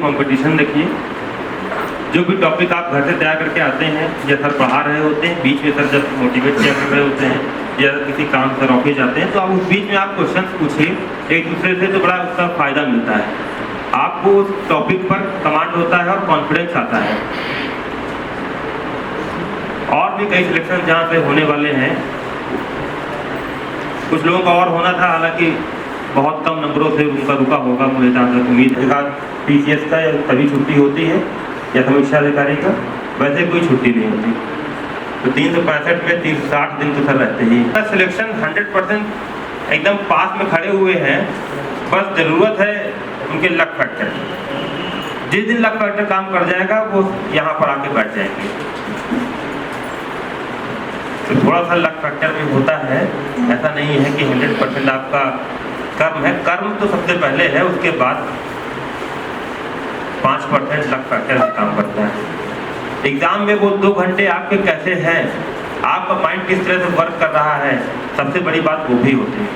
Competition देखिए, जो भी टॉपिक आप घर से तैयार करके आते हैं या सर पढ़ा रहे होते हैं, बीच में सर जब मोटिवेट किया कर रहे होते हैं या किसी काम सर ऑफिस जाते हैं, तो आप उस बीच में आप क्वेश्चन पूछिए एक दूसरे से, तो बड़ा उसका फ़ायदा मिलता है, आपको उस टॉपिक पर कमांड होता है और कॉन्फिडेंस आता है। और भी कई सिलेक्शन जहाँ से होने वाले हैं, कुछ लोगों का और होना था, हालांकि बहुत कम नंबरों से उनका रुका होगा, मुझे जहाँ तक उम्मीद है। PCS का तभी छुट्टी होती है या समीक्षा अधिकारी का, वैसे कोई छुट्टी नहीं होती। तो 365 में 360 दिन तो सर रहते ही। सिलेक्शन 100% एकदम पास में खड़े हुए हैं, बस ज़रूरत है उनके लक फैक्टर। जिस दिन लक फैक्टर काम कर जाएगा वो यहाँ पर आके बैठ जाएंगे। तो थोड़ा सा लक फैक्टर भी होता है, ऐसा नहीं है कि 100% आपका कर्म है। कर्म तो सबसे पहले है, उसके बाद 5% लक फैक्टर भी काम करता है। एग्जाम में वो 2 घंटे आपके कैसे हैं, आपका माइंड किस तरह से वर्क कर रहा है, सबसे बड़ी बात वो भी होती है।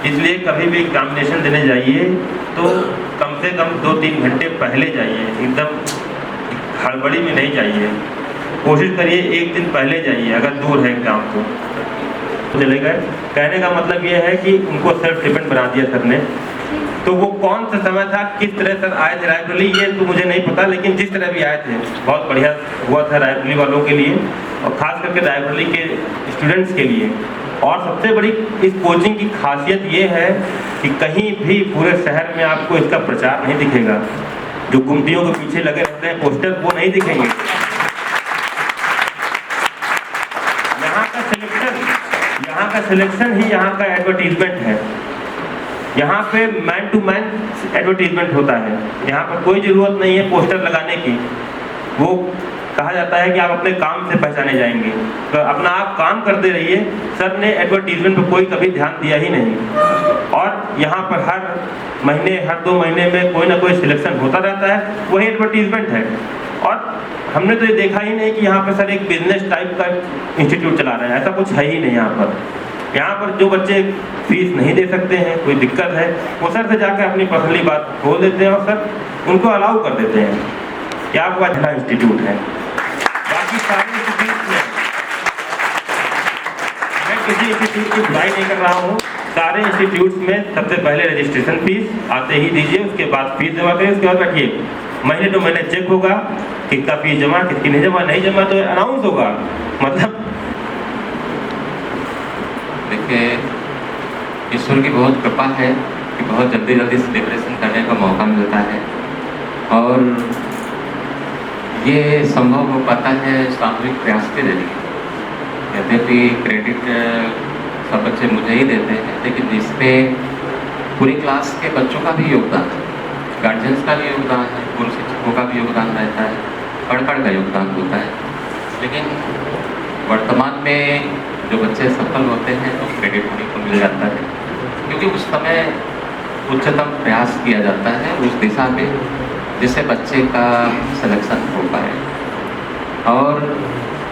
इसलिए कभी भी एग्जामिनेशन देने जाइए तो कम से कम 2-3 घंटे पहले जाइए, एकदम हड़बड़ी में नहीं जाइए। कोशिश करिए 1 दिन पहले जाइए, अगर दूर है एग्जाम तो चले गए। कहने का मतलब ये है कि उनको सेल्फ डिपेंड बना दिया सर ने। तो वो कौन सा समय था, किस तरह सर आए थे रायबरेली, ये तो मुझे नहीं पता, लेकिन जिस तरह भी आए थे बहुत बढ़िया हुआ था रायबरेली वालों के लिए, और ख़ास करके रायबरेली के स्टूडेंट्स के लिए। और सबसे बड़ी इस कोचिंग की खासियत ये है कि कहीं भी पूरे शहर में आपको इसका प्रचार नहीं दिखेगा। जो गुमटियों के पीछे लगे रहते हैं पोस्टर, वो नहीं दिखेंगे। यहाँ का सिलेक्शन ही यहाँ का एडवर्टीजमेंट है। यहाँ पे मैन टू मैन एडवर्टीजमेंट होता है। यहाँ पर कोई ज़रूरत नहीं है पोस्टर लगाने की। वो कहा जाता है कि आप अपने काम से पहचाने जाएंगे, तो अपना आप काम करते रहिए। सर ने एडवर्टीजमेंट पर कोई कभी ध्यान दिया ही नहीं। और यहाँ पर हर महीने, हर 2 महीने में कोई ना कोई सिलेक्शन होता रहता है, वही एडवर्टीजमेंट है। और हमने तो ये देखा ही नहीं कि यहाँ पर सर एक बिजनेस टाइप का इंस्टीट्यूट चला रहे हैं, ऐसा कुछ है ही नहीं यहाँ पर। यहाँ पर जो बच्चे फीस नहीं दे सकते हैं, कोई दिक्कत है, वो सर से जाकर अपनी पर्सनली बात खोल देते हैं और सर उनको अलाउ कर देते हैं कि आपका अच्छा इंस्टीट्यूट है। बाकी सारे इंस्टीट्यूट में मैं किसी इंस्टीट्यूट की बुराई नहीं कर रहा हूँ। सारे इंस्टीट्यूट्स में सबसे पहले रजिस्ट्रेशन फीस आते ही दीजिए, उसके बाद फीस जमा करिए, उसके बाद बैठिए। महीने टू महीने चेक होगा किसका फीस जमा, किसकी नहीं जमा। नहीं जमा तो अनाउंस होगा। मतलब देखिए, ईश्वर की बहुत कृपा है कि बहुत जल्दी जल्दी सेलिब्रेशन करने का मौका मिलता है, और ये संभव हो पाता है सामूहिक प्रयास के जरिए। यद्यपि क्रेडिट सब बच्चे मुझे ही देते हैं, लेकिन इसमें पूरी क्लास के बच्चों का भी योगदान है, गार्जियंस का भी योगदान है, पूर्व शिक्षकों का भी योगदान रहता है, पढ़ का योगदान होता है। लेकिन वर्तमान में जो बच्चे सफल होते हैं तो क्रेडिट उन्हीं को मिल जाता है, क्योंकि उस समय उच्चतम प्रयास किया जाता है उस दिशा में जिससे बच्चे का सिलेक्शन हो पाए। और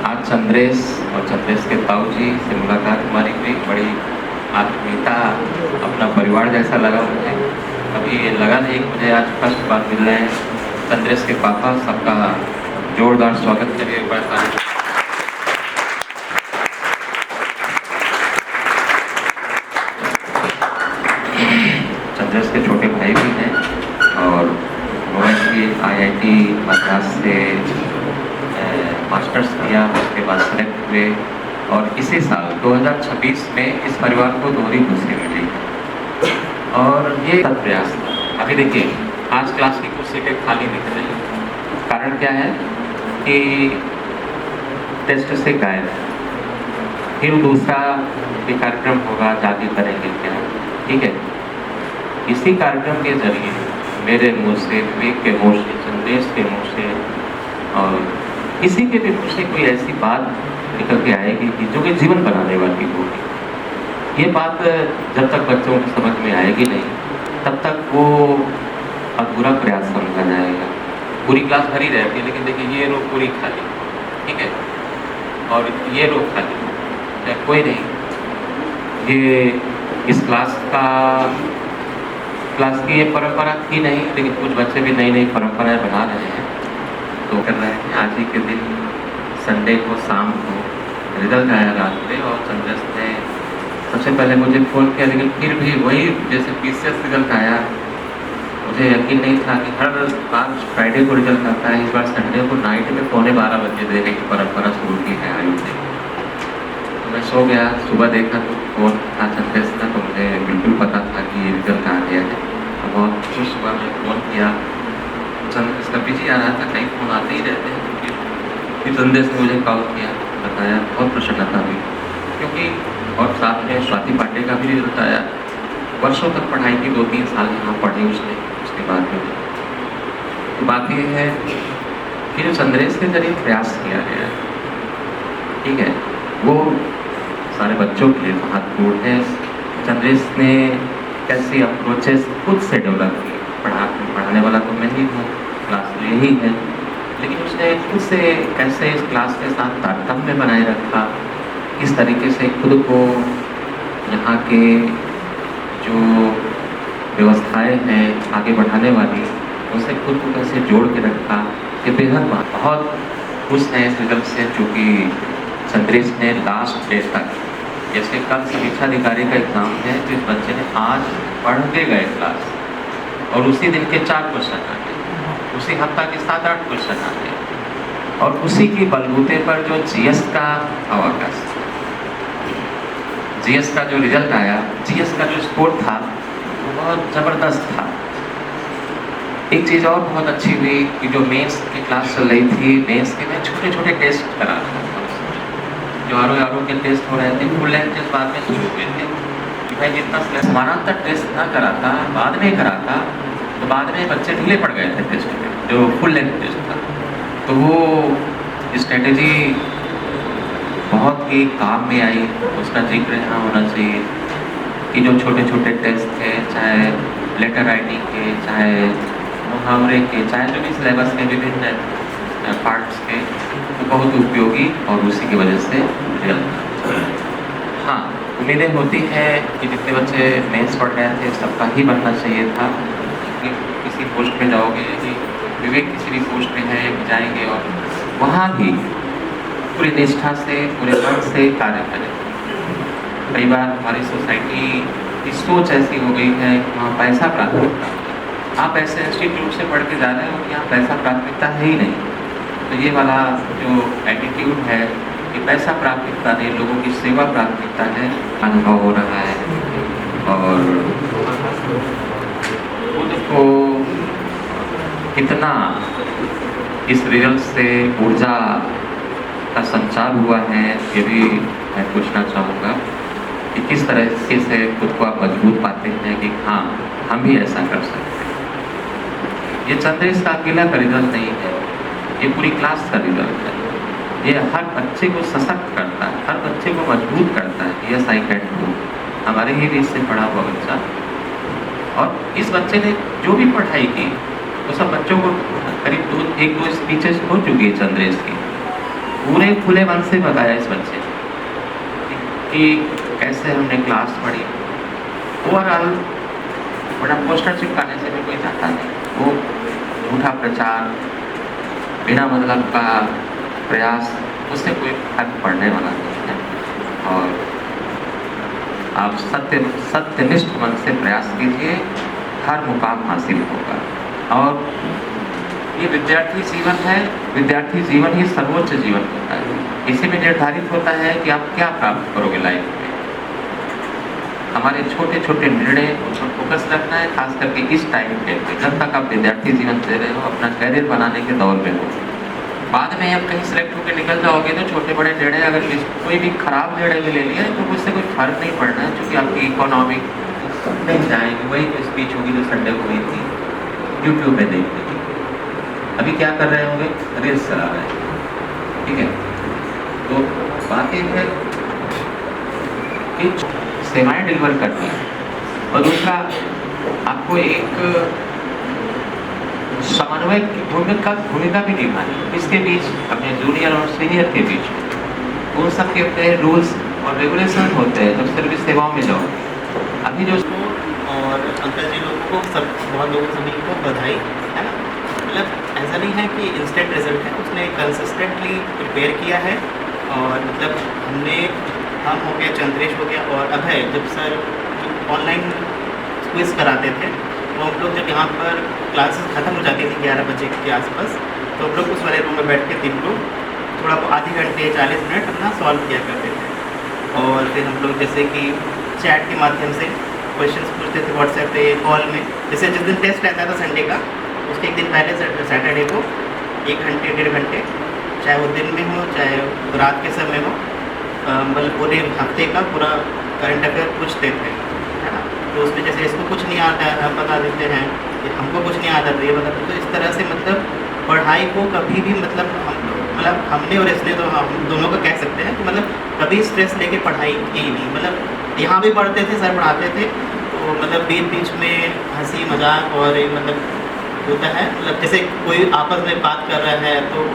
आज चंद्रेश और चंद्रेश के ताऊ जी से मुलाकात हमारी हुई, बड़ी आत्मीयता, अपना परिवार जैसा लगा मुझे। अभी लगा नहीं कि मुझे आज फर्स्ट बार मिल रहे हैं। चंद्रेश के पापा, सबका जोरदार स्वागत करिए एक बार। चंद्रेश के छोटे भाई भी हैं, और उन्होंने IIT मद्रास से मास्टर्स किया, उसके बाद सेलेक्ट हुए, और इसी साल 2026 में इस परिवार को दोहरी खुशी मिली। और ये प्रयास था। अभी देखिए, आज क्लास की कुछ सीटें खाली दिख रही हैं। कारण क्या है कि टेस्ट से गायब है। फिर दूसरा भी कार्यक्रम होगा, जाके करेंगे क्या, ठीक है। इसी कार्यक्रम के जरिए मेरे मुँह से, विवेक के मुँह से, चंद्रेश के मुँह से, और किसी के भी मुँह से कोई ऐसी बात निकल के आएगी कि जो कि जीवन बनाने वाली होगी। ये बात जब तक बच्चों की समझ में आएगी नहीं, तब तक वो अधूरा प्रयास समझा जाएगा। पूरी क्लास भरी रहती है, लेकिन देखिए ये रो पूरी खाली, ठीक है, और ये रो खाली, कोई नहीं। ये इस क्लास का क्लास की ये परंपरा थी नहीं, लेकिन कुछ बच्चे भी नई नई परंपराएं बना रहे हैं। तो कर रहे हैं आज ही के दिन संडे को शाम को रिजल्ट आया रात में, और चंद्रस ने सबसे पहले मुझे फ़ोन किया, लेकिन फिर भी वही जैसे पीसीएस रिजल्ट आया, मुझे यकीन नहीं था कि हर बार फ्राइडे को रिजल्ट आता है, इस बार संडे को नाइट में 11:15 बजे देने की परंपरा शुरू की है आयोग ने। तो मैं सो गया, सुबह देखा तो फ़ोन था चंद्रस का, तो मुझे बिल्कुल पता था कि ये रिजल्ट आ गया है। तो बहुत खुश हुआ, मैं फ़ोन किया, चंद्रस का बिजी आ रहा था, कई फ़ोन आते ही रहते हैं, क्योंकि फिर चंद्रस ने मुझे कॉल किया, बताया, बहुत प्रसन्नता हुई, क्योंकि और साथ में स्वाति पांडे का भी रिजल्ट आया। वर्षों तक पढ़ाई की, 2-3 साल यहाँ पढ़ी उसने, उसके बाद में। तो बात ये है कि जो चंद्रेश के जरिए प्रयास किया गया है, ठीक है, वो सारे बच्चों के लिए महत्वपूर्ण है। चंद्रेश ने कैसी अप्रोचेस खुद से डेवलप की, पढ़ाने वाला तो मैं ही हूँ, क्लास में ही है, लेकिन उसने खुद से कैसे इस क्लास के साथ तारतम्य बनाए रखा, किस तरीके से खुद को यहाँ के जो व्यवस्थाएं हैं आगे बढ़ाने वाली, उनसे खुद को कैसे जोड़ के रखा, ये बेहद बहुत खुश है इस रिजल्ट से। चूँकि चंद्रेश ने लास्ट डे तक, जैसे कल शिक्षा अधिकारी का एग्ज़ाम है, तो इस बच्चे ने आज पढ़ के गए क्लास, और उसी दिन के 4 क्वेश्चन आ गए, उसी हफ्ता के 7-8 क्वेश्चन आ गए, और उसी के बलबूते पर जो जीएस का अवकाश, जीएस का जो रिजल्ट आया, जीएस का जो स्कोर था, वो बहुत ज़बरदस्त था। एक चीज़ और बहुत अच्छी हुई कि जो मेंस की क्लास चल रही थी, मेंस के में छोटे छोटे टेस्ट करा रहा था, जो आर के टेस्ट हो रहे थे, फुल लेंथ टेस्ट बाद में शुरू हुए थे, कि भाई जितना समानांतर टेस्ट ना कराता, बाद में कराता, तो बाद में बच्चे ढीले पड़ गए थे टेस्ट में, जो फुल लेंथ टेस्ट था। तो वो स्ट्रेटेजी बहुत ही काम में आई, उसका जिक्र यहाँ होना चाहिए कि जो छोटे छोटे टेस्ट थे, चाहे लेटर राइटिंग के, चाहे मुहावरे के, चाहे जो भी सिलेबस के विभिन्न पार्ट्स के, तो बहुत उपयोगी, और उसी की वजह से रिजल्ट। हाँ, उम्मीदें होती हैं कि जितने बच्चे मेंस पढ़ रहे थे सबका ही बनना चाहिए था, कि किसी पोस्ट पे जाओगे, यदि विवेक किसी भी पोस्ट पे है, जाएंगे और वहाँ भी पूरी निष्ठा से, पूरे मन से कार्य करें। कई बार हमारी सोसाइटी की सोच ऐसी हो गई है कि वहाँ पैसा प्राथमिकता, आप ऐसे इंस्टीट्यूट से पढ़ के जा रहे हो कि यहाँ पैसा प्राथमिकता है ही नहीं। तो ये वाला जो एटीट्यूड है कि पैसा प्राथमिकता नहीं, लोगों की सेवा प्राथमिकता है, अनुभव हो रहा है, और खुद को कितना इस रिजल्ट से ऊर्जा का संचार हुआ है, ये भी मैं पूछना चाहूँगा कि किस तरह से खुद को आप मजबूत पाते हैं कि हाँ, हम भी ऐसा कर सकते हैं। ये चंद्रेश का अकेला का रिजल्ट नहीं है, ये पूरी क्लास का रिजल्ट है। ये हर बच्चे को सशक्त करता है, हर बच्चे को मजबूत करता है। यस आई कैन डू, हमारे ही बीच से पढ़ा हुआ बच्चा, और इस बच्चे ने जो भी पढ़ाई की, तो सब बच्चों को करीब 1-2 स्पीचेस हो चुकी है चंद्रेश की, पूरे खुले मन से बताया इस बच्चे कि कैसे हमने क्लास पढ़ी। ओवरऑल बड़ा पोस्टर चिपकाने से भी कोई जाता नहीं, वो झूठा प्रचार, बिना मतलब का प्रयास, उससे कोई फर्क पड़ने वाला नहीं है। और आप सत्यनिष्ठ मन से प्रयास कीजिए, हर मुकाम हासिल होगा। और ये विद्यार्थी जीवन है, विद्यार्थी जीवन ही सर्वोच्च जीवन होता है। इसी में निर्धारित होता है कि आप क्या प्राप्त करोगे लाइफ में। हमारे छोटे छोटे निर्णय उन पर फोकस रखना है, खास करके इस टाइम पे, जब तक आप विद्यार्थी जीवन दे रहे हो, अपना कैरियर बनाने के दौर में हो। बाद में आप कहीं सेलेक्ट होकर निकल जाओगे तो छोटे बड़े निर्णय, अगर कोई भी खराब निर्णय भी ले लिया तो उससे कोई फर्क नहीं पड़ना है, क्योंकि आपकी इकोनॉमिक नहीं जाएगी। वही तो स्पीच होगी जो संडे को हुई थी, यूट्यूब पे देख ली थी। अभी क्या कर रहे होंगे, रील्स चला रहे हैं, ठीक है। तो बात यह है कि सेवाएं डिलीवर करती हैं, और दूसरा आपको एक समन्वय की भूमिका भी निभानी है इसके बीच, अपने जूनियर और सीनियर के बीच। उन सब के अपने रूल्स और रेगुलेशन होते हैं जब सर्विस सेवाओं में जाओ। अभी जो और अंकल जी लोगों को सब बहुत लोगों सभी को बधाई, है ना। मतलब ऐसा नहीं है कि इंस्टेंट रिजल्ट है, उसने कंसिस्टेंटली प्रिपेयर किया है। और मतलब हम हो गया, चंद्रेश हो गया और अभय, जब सर जो ऑनलाइन क्विज़ कराते थे, वो हम लोग जब यहाँ पर क्लासेस ख़त्म हो जाती थी 11 बजे के आसपास, तो हम लोग उस वाले रूम में बैठ के 3 लोग थोड़ा आधे घंटे 40 मिनट अपना सॉल्व किया करते थे। और फिर हम लोग जैसे कि चैट के माध्यम से क्वेश्चंस पूछते थे व्हाट्सएप पे, कॉल में। जैसे जिस दिन टेस्ट रहता था संडे का, उसके एक दिन पहले सैटरडे को 1 घंटे 1.5 घंटे, चाहे वो दिन में हो चाहे रात के समय हो, मतलब पूरे हफ्ते का पूरा करंट अफेयर पूछते थे, है ना। तो उसमें जैसे इसको कुछ नहीं आता है हम बता देते हैं, कि हमको कुछ नहीं आता तो ये बताते। तो इस तरह से मतलब पढ़ाई को कभी भी मतलब हमने और इसने, तो हम दोनों का कह सकते हैं कि मतलब कभी स्ट्रेस लेके पढ़ाई की ही नहीं। मतलब यहाँ भी पढ़ते थे, सर पढ़ाते थे, तो मतलब बीच में हंसी मजाक और मतलब होता है, मतलब जैसे कोई आपस में बात कर रहा है तो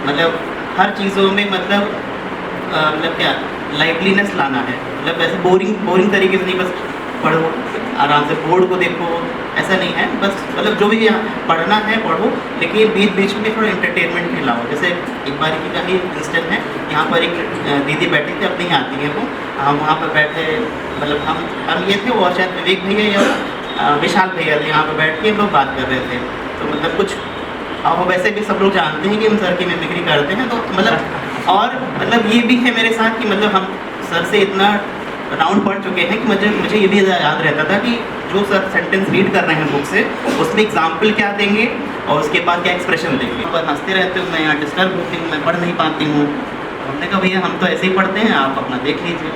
मतलब हर चीज़ों में मतलब क्या लाइवलीनेस लाना है। मतलब ऐसे बोरिंग तरीके से नहीं, बस पढ़ो आराम से, बोर्ड को देखो, ऐसा नहीं है। बस मतलब जो भी पढ़ना है पढ़ो, लेकिन बीच में थोड़ा एंटरटेनमेंट भी लाओ। जैसे एक बार की का ही इंस्टेंट है, यहाँ पर एक दीदी बैठी थी, अब नहीं आती है वो, हम वहाँ पर बैठे, मतलब हम ये थे और शायद विवेक भैया या विशाल भैया थे, यहाँ पर बैठ के हम लोग बात कर रहे थे। तो मतलब कुछ अब वैसे भी सब लोग जानते हैं कि हम सर की मिमिक्री करते हैं, तो मतलब और मतलब ये भी है मेरे साथ कि मतलब हम सर से इतना राउंड पढ़ चुके हैं कि मुझे ये भी याद रहता था कि जो सर सेंटेंस रीड कर रहे हैं बुक से, उसमें एग्जाम्पल क्या देंगे और उसके बाद क्या एक्सप्रेशन देंगे। पर हंसते रहते हो, मैं यहाँ डिस्टर्ब होती हूँ, मैं पढ़ नहीं पाती हूँ। हमने कहा भैया हम तो ऐसे ही पढ़ते हैं, आप अपना देख लीजिए,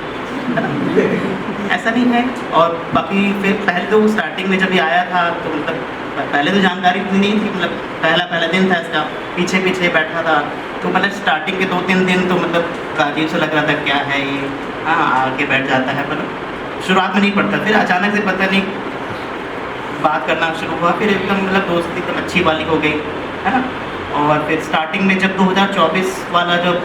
ऐसा नहीं है। और बाकी फिर पहले तो स्टार्टिंग में जब ये आया था तो मतलब पहले तो जानकारी इतनी नहीं थी, मतलब पहला दिन था इसका, पीछे बैठा था। तो मतलब स्टार्टिंग के 2-3 दिन तो मतलब अजीब सा लग रहा था, क्या है ये, हाँ आके बैठ जाता है। मतलब शुरुआत में नहीं पढ़ता, फिर अचानक से पता नहीं बात करना शुरू हुआ, फिर एकदम मतलब दोस्ती एकदम अच्छी वाली हो गई, है ना। और फिर स्टार्टिंग में जब 2024 वाला जब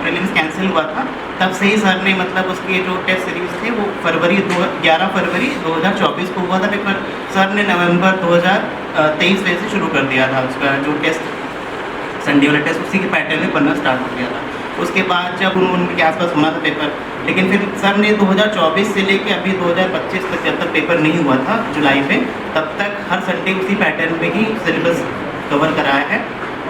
प्रीलिम्स कैंसिल हुआ था, तब से ही सर ने मतलब उसके जो टेस्ट सीरीज थे वो 11 फरवरी 2024 को हुआ था पेपर। सर ने नवंबर 2023 में से शुरू कर दिया था उसका जो टेस्ट, संडे वाला टेस्ट, उसी के पैटर्न में बनना स्टार्ट हो गया था। उसके बाद जब उनके आसपास होना था पेपर, लेकिन फिर सर ने 2024 से लेके अभी 2025 तक जब तक पेपर नहीं हुआ था जुलाई में, तब तक हर संडे उसी पैटर्न में ही सिलेबस कवर कराया है।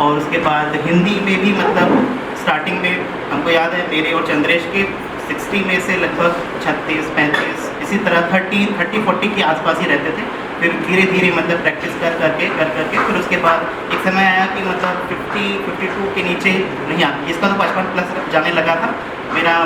और उसके बाद हिंदी में भी मतलब स्टार्टिंग में हमको याद है मेरे और चंद्रेश के 60 में से लगभग 36-35 इसी तरह 30-40 के आसपास ही रहते थे। फिर धीरे मतलब प्रैक्टिस कर करके फिर उसके बाद एक समय आया कि मतलब 50-52 के नीचे नहीं आता, इसका तो 55 प्लस जाने लगा था, मेरा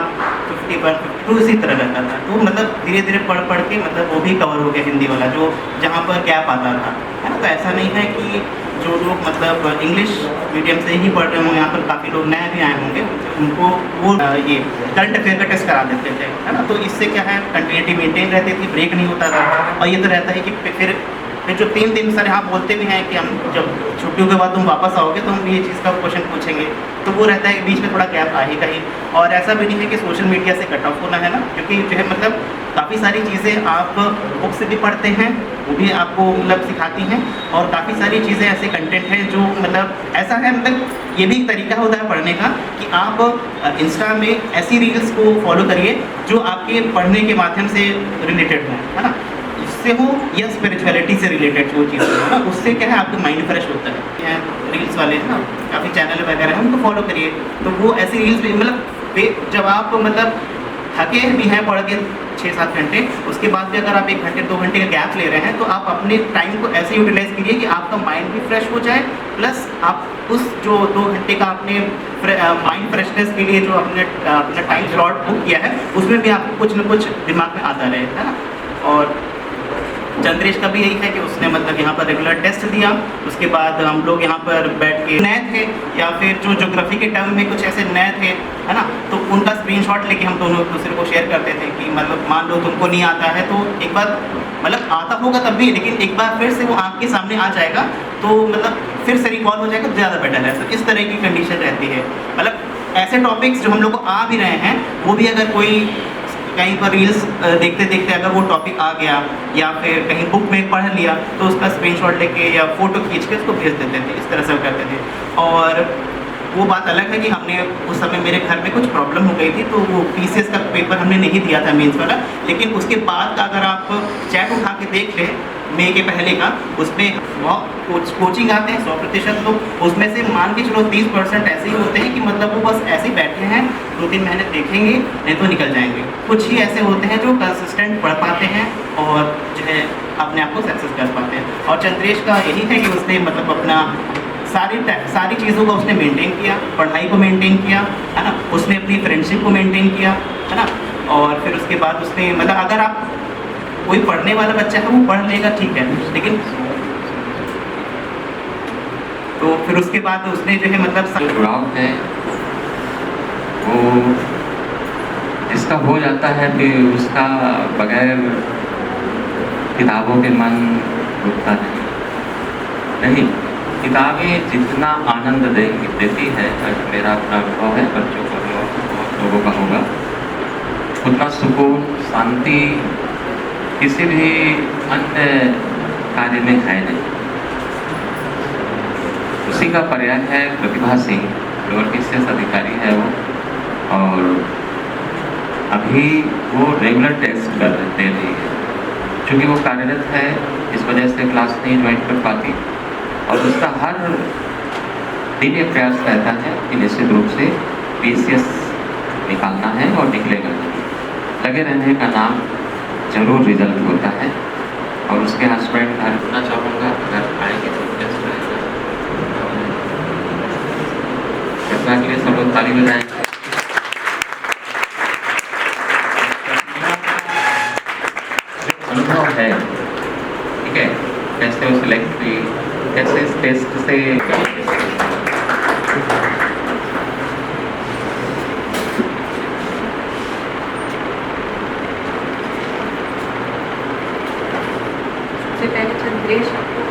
51-52 इसी तरह रहता था। तो मतलब धीरे पढ़ के मतलब वो भी कवर हो गया हिंदी वाला, जो जहाँ पर गैप आता था, है ना। तो ऐसा नहीं है कि जो लोग मतलब इंग्लिश मीडियम से ही पढ़ रहे होंगे, यहाँ पर काफ़ी लोग नए भी आए होंगे, उनको वो ये करंट अफेयर का टेस्ट करा देते थे, है ना। तो इससे क्या है कंटिन्यूटी मेंटेन रहती थी, ब्रेक नहीं होता था। और ये तो रहता है कि फिर जो 3 दिन सर यहाँ बोलते भी हैं कि हम जब छुट्टियों के बाद तुम वापस आओगे तो हम ये चीज़ का क्वेश्चन पूछेंगे, तो वो रहता है कि बीच में थोड़ा गैप आ ही कहीं। और ऐसा भी नहीं है कि सोशल मीडिया से कट ऑफ होना है ना, क्योंकि जो है मतलब काफ़ी सारी चीज़ें आप बुक से भी पढ़ते हैं, वो भी आपको मतलब सिखाती हैं, और काफ़ी सारी चीज़ें ऐसे कंटेंट हैं जो मतलब ऐसा है, मतलब ये भी एक तरीका होता है पढ़ने का कि आप इंस्टा में ऐसी रील्स को फॉलो करिए जो आपके पढ़ने के माध्यम से रिलेटेड हों, है ना, उससे हो या स्पिरिचुअलिटी से रिलेटेड जो चीज़ है ना, उससे क्या है आपका माइंड फ्रेश होता है। रील्स वाले हैं ना, काफ़ी चैनल वगैरह हैं, उनको फॉलो करिए। तो वो ऐसी रील्स भी मतलब जब आप मतलब थके भी हैं पढ़ के 6-7 घंटे, उसके बाद भी अगर आप 1 घंटे 2 घंटे का गैप ले रहे हैं, तो आप अपने टाइम को ऐसे यूटिलाइज कीजिए कि आपका माइंड भी फ्रेश हो जाए, प्लस आप उस जो 2 घंटे का आपने माइंड फ्रेशनेस के लिए जो अपना टाइम स्लॉट बुक किया है, उसमें भी आपको कुछ न कुछ दिमाग में आता रहे, है ना। और चंद्रेश का भी यही है कि उसने मतलब यहाँ पर रेगुलर टेस्ट दिया, उसके बाद हम लोग यहाँ पर बैठ के नए थे या फिर जो ज्योग्राफी के टर्म में कुछ ऐसे नए थे, है ना, तो उनका स्क्रीनशॉट लेके हम दोनों एक दूसरे को शेयर करते थे कि मतलब मान लो तुमको नहीं आता है तो एक बार मतलब आता होगा तब भी, लेकिन एक बार फिर से वो आँख के सामने आ जाएगा तो मतलब फिर से रिकॉल हो जाएगा तो ज़्यादा बेटर है। तो इस तरह की कंडीशन रहती है। मतलब ऐसे टॉपिक्स जो हम लोग को आ भी रहे हैं, वो भी अगर कोई कहीं पर रील्स देखते देखते अगर वो टॉपिक आ गया या फिर कहीं बुक में पढ़ लिया तो उसका स्क्रीनशॉट लेके या फ़ोटो खींच के उसको भेज देते थे, इस तरह से वो करते थे। और वो बात अलग है कि हमने उस समय मेरे घर में कुछ प्रॉब्लम हो गई थी तो वो पीसीएस का पेपर हमने नहीं दिया था मेंस वाला, लेकिन उसके बाद का अगर आप चैट उठा के देख लें मई के पहले का, उसमें कोचिंग आते हैं 100%, तो उसमें से मान के चलो 30% ऐसे ही होते हैं कि मतलब वो बस ऐसे ही बैठे हैं, 2-3 महीने देखेंगे नहीं तो निकल जाएंगे। कुछ ही ऐसे होते हैं जो कंसिस्टेंट पढ़ पाते हैं और जो है अपने आप को सक्सेस कर पाते हैं। और चंद्रेश का यही है कि उसने मतलब अपना सारी चीज़ों को उसने मेंटेन किया, पढ़ाई को मेंटेन किया, है ना, उसने अपनी फ्रेंडशिप को मेंटेन किया, है ना, और फिर उसके बाद उसने मतलब अगर आप कोई पढ़ने वाला बच्चा है वो पढ़ लेगा ठीक है, लेकिन तो फिर उसके बाद उसने जो है मतलब जुड़ाव है वो जिसका हो जाता है फिर उसका बगैर किताबों के मन रुकता नहीं। किताबें जितना आनंद देती है, मेरा अपना अनुभव है, बच्चों का भी और बहुत लोगों का होगा, उतना सुकून शांति किसी भी अन्य कार्य में है नहीं। उसी का पर्याय है प्रतिभा सिंह, लोअर पीसीएस अधिकारी है वो, और अभी वो रेगुलर टेस्ट दे रही है। चूँकि वो कार्यरत है इस वजह से क्लास नहीं ज्वाइन कर पाती, और उसका हर दिन ये प्रयास रहता है कि निश्चित रूप से पीसीएस निकालना है और निकलेगा। लगे रहने का नाम जरूर रिजल्ट होता है। और उसके हस्बैंड घर होना चाहूँगा, अगर आएंगे तो टेस्ट रहेगा। के लिए सब लोग ताली बजाएंगे। अनुभव है, ठीक है, कैसे वो सिलेक्ट हुई, कैसे इस टेस्ट से सबसे पहले चंद्रेश आपको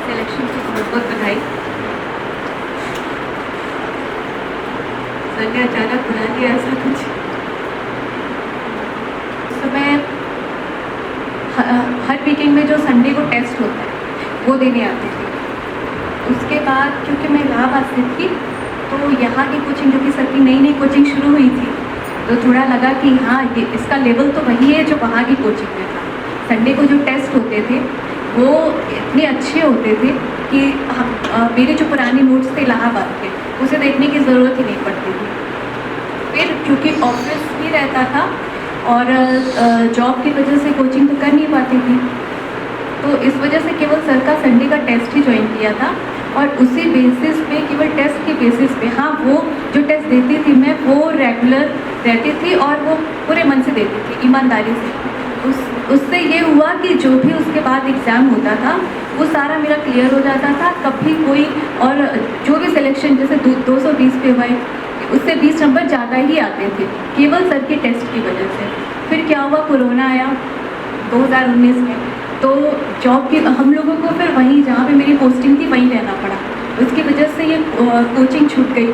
सिलेक्शन की बहुत बहुत बधाई। सर ने अचानक बुला लिया ऐसा कुछ समय हर वीकेंड में जो संडे को टेस्ट होता है वो देने आती थी। उसके बाद क्योंकि मैं इलाहाबाद से थी तो यहाँ की कोचिंग, जो कि सर की नई नई कोचिंग शुरू हुई थी, तो थोड़ा लगा कि हाँ ये इसका लेवल तो वही है जो वहाँ की कोचिंग में था। संडे को जो टेस्ट होते थे वो इतने अच्छे होते थे कि मेरे जो पुराने नोट्स थे इलाहाबाद के, उसे देखने की ज़रूरत ही नहीं पड़ती थी। फिर क्योंकि ऑफिस ही रहता था और जॉब की वजह से कोचिंग तो कर नहीं पाती थी, तो इस वजह से केवल सर का संडे का टेस्ट ही ज्वाइन किया था। और उसी बेसिस पे, केवल टेस्ट के बेसिस पे, हाँ वो जो टेस्ट देती थी मैं वो रेगुलर रहती थी और वो पूरे मन से देती थी, ईमानदारी से। उससे ये हुआ कि जो भी उसके बाद एग्ज़ाम होता था वो सारा मेरा क्लियर हो जाता था। कभी कोई और जो भी सिलेक्शन जैसे 220 पे हुआ, उससे 20 नंबर ज़्यादा ही आते थे केवल सर के टेस्ट की वजह से। फिर क्या हुआ, कोरोना आया 2019 में, तो जॉब की हम लोगों को फिर वहीं जहाँ पे मेरी पोस्टिंग थी वहीं रहना पड़ा। उसकी वजह से ये कोचिंग छूट गई।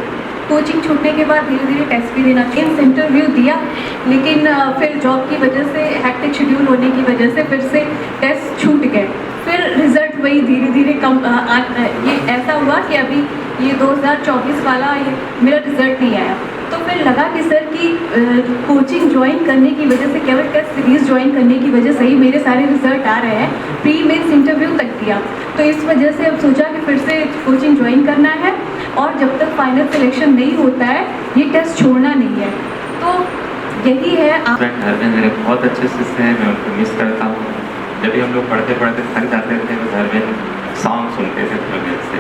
कोचिंग छूटने के बाद धीरे धीरे टेस्ट भी देना चाहिए, इंटरव्यू दिया, लेकिन फिर जॉब की वजह से, हेक्टिक शेड्यूल होने की वजह से फिर से टेस्ट छूट गए। फिर रिज़ल्ट वही धीरे धीरे कम ये ऐसा हुआ कि अभी ये 2024 वाला ये मेरा रिज़ल्ट नहीं आया। तो फिर लगा कि सर की कोचिंग ज्वाइन करने की वजह से, केवल टेस्ट सीरीज़ ज्वाइन करने की वजह से ही मेरे सारे रिज़ल्ट आ रहे हैं। प्री मेंस इंटरव्यू तक दिया, तो इस वजह से अब सोचा कि फिर से कोचिंग ज्वाइन करना है और जब तक फाइनल सिलेक्शन नहीं होता है ये टेस्ट छोड़ना नहीं है। तो यही है। घर में मेरे बहुत अच्छे शिष्य हैं, मैं उनको मिस करता हूँ। जब भी हम लोग पढ़ते पढ़ते थक जाते थे तो घर में सॉन्ग सुनते थे थोड़े से,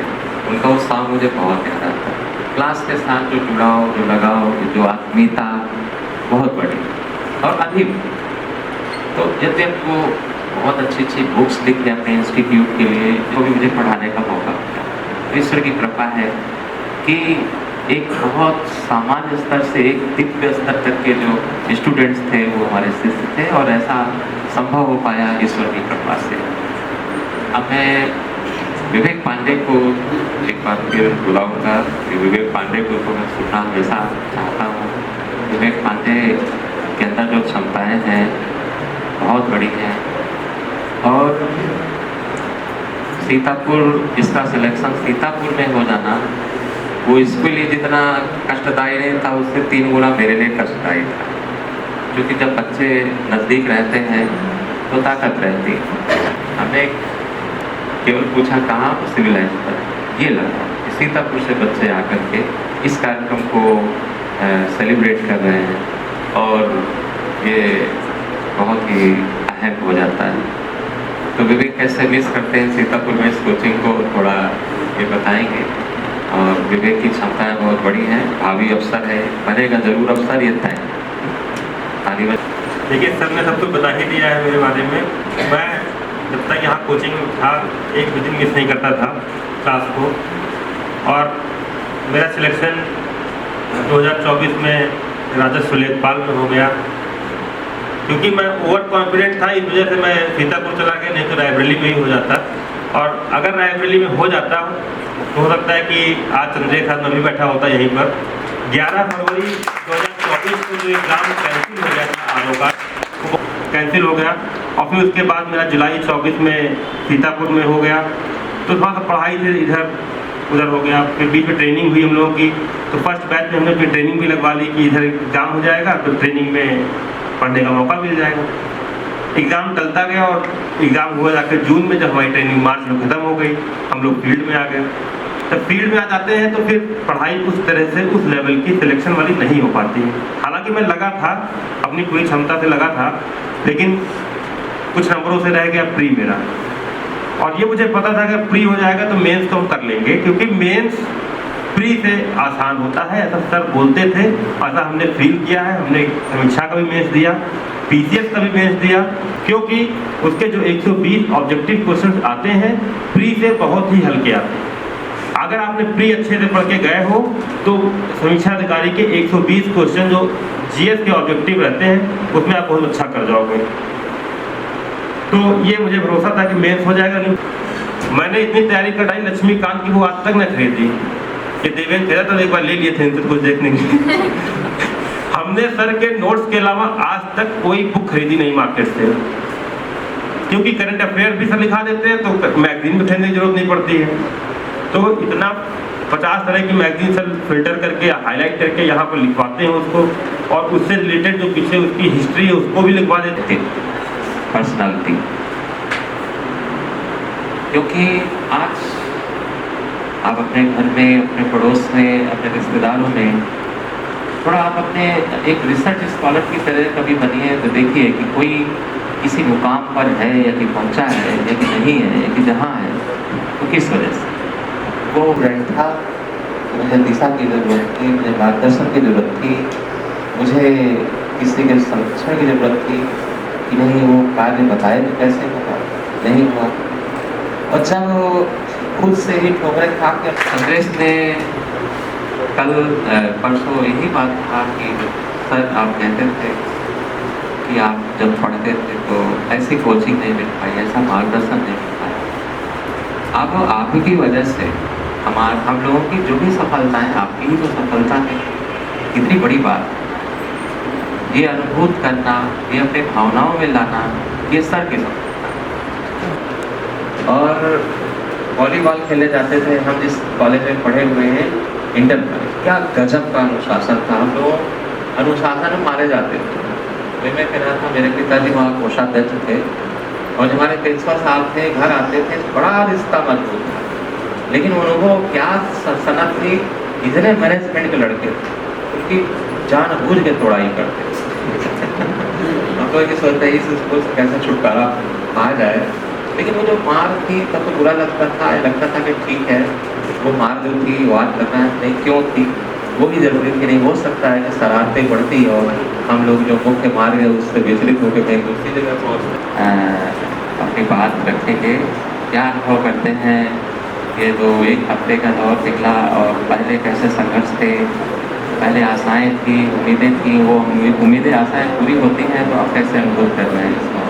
उनका वो सॉन्ग मुझे बहुत याद आता है। क्लास के साथ जो जुड़ाव, जो लगाव, जो आत्मीयता बहुत बड़ी। और अभी तो जब वो बहुत अच्छी अच्छी बुक्स लिखते हैं अपने इंस्टीट्यूट के लिए, जो भी मुझे पढ़ाने का मौका मिला। ईश्वर की कृपा है कि एक बहुत सामान्य स्तर से एक दिव्य स्तर तक के जो स्टूडेंट्स थे वो हमारे शिष्य थे, और ऐसा संभव हो पाया ईश्वर की कृपा से। अब मैं विवेक पांडे को एक बार फिर बुलाऊंगा कि विवेक पांडे गुरु को मैं सुनना हमेशा चाहता हूँ। विवेक पांडे के अंदर जो क्षमताएँ हैं बहुत बड़ी हैं, और सीतापुर, इसका सिलेक्शन सीतापुर में हो जाना वो इसके लिए जितना कष्टदायी नहीं था उससे 3 गुना मेरे लिए कष्टदायी था, क्योंकि जब बच्चे नज़दीक रहते हैं तो ताकत रहती है। हमने केवल पूछा कहाँ, सिविल लाइन पर, ये लगा कि सीतापुर से बच्चे आकर के इस कार्यक्रम को सेलिब्रेट कर रहे हैं, और ये बहुत ही अहम हो जाता है। तो विवेक कैसे मिस करते हैं सीतापुर में इस कोचिंग को, थोड़ा ये बताएंगे। और विवेक की क्षमताएँ बहुत बड़ी हैं, भावी अफसर है, बनेगा जरूर अफसर, ये तय। देखिए सर ने सब कुछ बता ही दिया है मेरे बारे में। मैं जब तक यहाँ कोचिंग में था एक भी दिन मिस नहीं करता था क्लास को, और मेरा सिलेक्शन 2024 में राजस्व लेखपाल में हो गया। क्योंकि मैं ओवर कॉन्फिडेंट था, इस वजह से मैं सीतापुर चला गया, नहीं तो रायबरेली में ही हो जाता। और अगर रायबरेली में हो जाता तो हो सकता है कि आज चंद्रे के साथ मैं भी बैठा होता यहीं पर। 11 फरवरी 2024 को जो एग्ज़ाम कैंसिल हो गया था आरओ का, वो कैंसिल हो गया, और फिर उसके बाद मेरा जुलाई 24 में सीतापुर में हो गया। तो थोड़ा सा पढ़ाई से इधर उधर हो गया। फिर बीच में ट्रेनिंग हुई हम लोगों की, तो फर्स्ट बैच में हमने फिर ट्रेनिंग भी लगवा ली कि इधर एग्ज़ाम हो जाएगा तो ट्रेनिंग में पढ़ने का मौका मिल जाएगा। एग्ज़ाम टलता गया, और एग्ज़ाम हुआ जाकर जून में, जब हमारी ट्रेनिंग मार्च में ख़त्म हो गई, हम लोग फील्ड में आ गए। जब फील्ड में आ जाते हैं तो फिर पढ़ाई उस तरह से उस लेवल की सिलेक्शन वाली नहीं हो पाती है। हालांकि मैं लगा था, अपनी पूरी क्षमता से लगा था, लेकिन कुछ नंबरों से रह गया प्री मेरा। और ये मुझे पता था कि प्री हो जाएगा तो मेंस तो हम कर लेंगे, क्योंकि मेंस प्री से आसान होता है, ऐसा सर बोलते थे, ऐसा हमने फील किया है। हमने समीक्षा का भी मेंस दिया, पीसीएस का भी मेंस दिया, क्योंकि उसके जो 120 ऑब्जेक्टिव क्वेश्चंस आते हैं प्री से बहुत ही हल्के आते हैं। अगर आपने प्री अच्छे से पढ़ के गए हो तो समीक्षा अधिकारी के 120 क्वेश्चन जो जीएस के ऑब्जेक्टिव रहते हैं उसमें आप बहुत अच्छा कर जाओगे। तो ये मुझे भरोसा था कि मेंस हो जाएगा। नहीं, मैंने इतनी तैयारी कराई, लक्ष्मीकांत की वो आज तक न खरीदी। ये देवेंद्र तेरा तो एक बार ले लिए थे इनसे कुछ देखने के लिए। हमने सर के नोट्स के अलावा आज तक कोई बुक खरीदी नहीं मार्केट से, क्योंकि करंट अफेयर भी सर लिखा देते हैं तो मैगजीन में खरीदने की जरूरत नहीं पड़ती है। तो इतना 50 तरह की मैगजीन सर फिल्टर करके हाईलाइट करके यहाँ पर लिखवाते हैं उसको, और उससे रिलेटेड जो पीछे उसकी हिस्ट्री है उसको भी लिखवा देते हैं। पर्सनालिटी, क्योंकि आज आप अपने घर में, अपने पड़ोस में, अपने रिश्तेदारों में थोड़ा आप अपने एक रिसर्च स्कॉलर की तरह कभी बनिए तो देखिए कि कोई किसी मुकाम पर है या कि पहुंचा है या कि नहीं है या कि जहाँ है, तो किस वजह से वो ब्रांड था। मुझे दिशा की ज़रूरत थी, मुझे मार्गदर्शन की ज़रूरत थी, मुझे किसी के संरक्षण की ज़रूरत थी कि नहीं वो कार्य बताए तो कैसे होगा, नहीं हुआ। और जब खुद से ही ठोकरें खा के अंग्रेज ने कल परसों यही बात कहा कि सर आप कहते थे कि आप जब पढ़ते थे तो ऐसी कोचिंग नहीं मिल पाई, ऐसा मार्गदर्शन नहीं मिल पाया। अब आप ही की वजह से हम लोगों की जो भी सफलताएं, आपकी ही जो सफलता है, कितनी बड़ी बात। ये अनुभूत करना, ये अपने भावनाओं में लाना, ये सर की सफलता। और वॉलीबॉल खेलने जाते थे हम जिस कॉलेज में पढ़े हुए हैं, इंटर कॉलेज, क्या गजब का अनुशासन था। हम लोग अनुशासन में मारे जाते थे। मैं कह रहा था, मेरे पिताजी वहाँ कोषाध्यक्ष थे, और हमारे प्रिंसिपल साहब थे, घर आते थे, बड़ा रिश्ता मजबूत था। लेकिन उनको क्या सनत थी, इतने मैनेजमेंट के लड़के थे, उनकी जानबूझ के तोड़ाई करते हम लोग ये सोचते हैं इस स्कूल से कैसे छुटकारा आ जाए। लेकिन वो जो मार थी तब तो बुरा लगता था कि ठीक है, वो मार जो थी वाद करना नहीं क्यों थी, वो भी जरूरी थी। नहीं हो सकता है कि शरारतें बढ़ती और हम लोग जो मुख्य मार्ग है उससे विचलित होकर कहीं दूसरी जगह पहुँचते। अपनी बात रखेंगे, क्या अनुभव करते हैं ये जो 1 हफ्ते का दौर निकला, और पहले कैसे संघर्ष थे, पहले आशाएं थी, उम्मीदें थी, वो उम्मीदें आशाएं पूरी होती हैं, तो आप कैसे अनुभव कर रहे हैं इसको?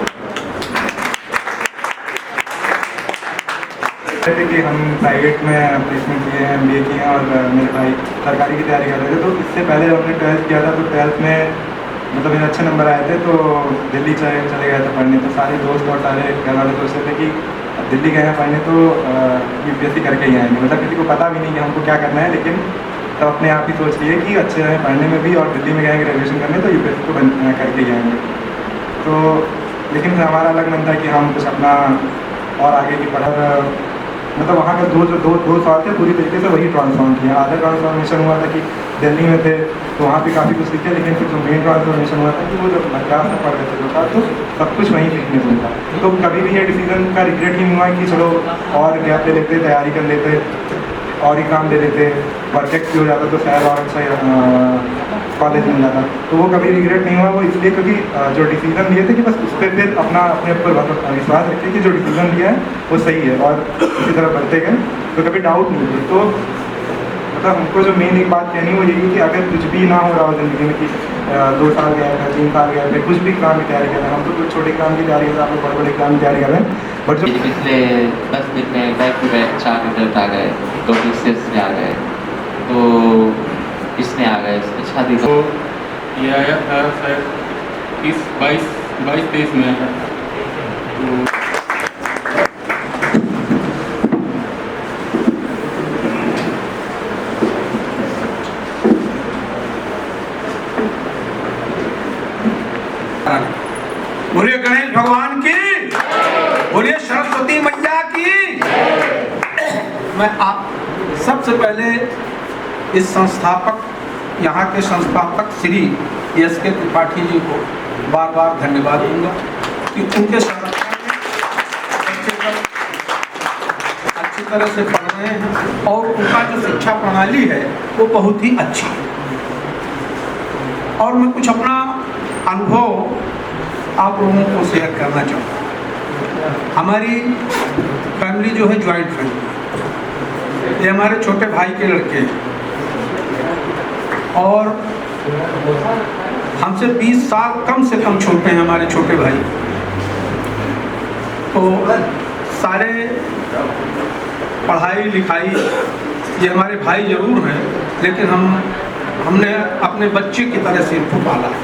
कि हम प्राइवेट में प्लेसमेंट किए हैं, MBA किए हैं, और मेरे भाई सरकारी की तैयारी कर रहे थे। तो इससे पहले जब हमने 12th किया था तो 12th में मतलब मेरे अच्छे नंबर आए थे, तो दिल्ली चले गए थे पढ़ने। तो सारे दोस्त और सारे घर वाले सोच रहे थे कि अब दिल्ली गए हैं पढ़ने तो UPSC करके ही आएंगे। मतलब किसी को पता भी नहीं कि हमको क्या करना है, लेकिन तब अपने आप ही सोच लिए कि अच्छे हैं पढ़ने में भी और दिल्ली में गए ग्रेजुएशन करने तो UPSC को करके ही आएंगे। तो लेकिन हमारा अलग मन था कि हम कुछ अपना और आगे की पढ़ाई, मतलब वहाँ का दो साल थे पूरी तरीके से वही ट्रांसफॉर्म किया। आधा ट्रांसफॉर्मेशन हुआ था कि दिल्ली में थे तो वहाँ पे काफ़ी कुछ सीखे, लेकिन फिर जो मेन ट्रांसफॉर्मेशन हुआ था कि वो जब मद्रास में पढ़ रहे थे जो था तो सब कुछ वहीं सीखने को मिला। तो कभी भी ये डिसीजन का रिग्रेट नहीं हुआ कि चलो और गैप ले लेते, तैयारी कर लेते और ही काम ले लेते, परफेक्ट भी हो जाता तो शायद और अच्छा कॉलेज मिल जाता। तो वो कभी रिग्रेट नहीं हुआ। वो इसलिए क्योंकि जो डिसीजन लिए थे कि बस उस पर फिर अपने ऊपर विश्वास रखिए कि जो डिसीजन लिया है वो सही है और इसी तरह बढ़ते गए, तो कभी डाउट नहीं हुई। तो मतलब हमको जो मेन एक बात कहनी वो यही कि अगर कुछ भी ना हो रहा हो ज़िंदगी में कि 2 साल गए हैं, 3 साल गए हैं, कुछ भी काम की तैयारी कर रहे हैं, हम तो कुछ छोटे काम की तैयारी कर रहे हैं, आप लोग बड़े काम की तैयारी कर रहे हैं, बट जो पिछले 10 दिन में बैक टू बैक 4 रिजल्ट आ गए, 2 PCS में आ गए, तो इसमें आ गए, इसमें शादी तो ये आया था शायद 22-23 में आया तो बोलिए गणेश भगवान की, बोलिए सरस्वती मैया की। मैं आप सबसे पहले इस संस्थापक, यहाँ के संस्थापक श्री SK त्रिपाठी जी को बार बार धन्यवाद दूंगा कि उनके संरक्षण में बच्चे अच्छी तरह से पढ़ रहे हैं और उनका जो शिक्षा प्रणाली है वो बहुत ही अच्छी है। और मैं कुछ अपना अनुभव आप लोगों को शेयर करना चाहूँगा। हमारी फैमिली जो है जॉइंट फैमिली, ये हमारे छोटे भाई के लड़के हैं और हमसे 20 साल कम से कम छोटे हैं हमारे छोटे भाई। तो सारे पढ़ाई लिखाई ये हमारे भाई जरूर हैं, लेकिन हमने अपने बच्चे की तरह से इनको पाला है,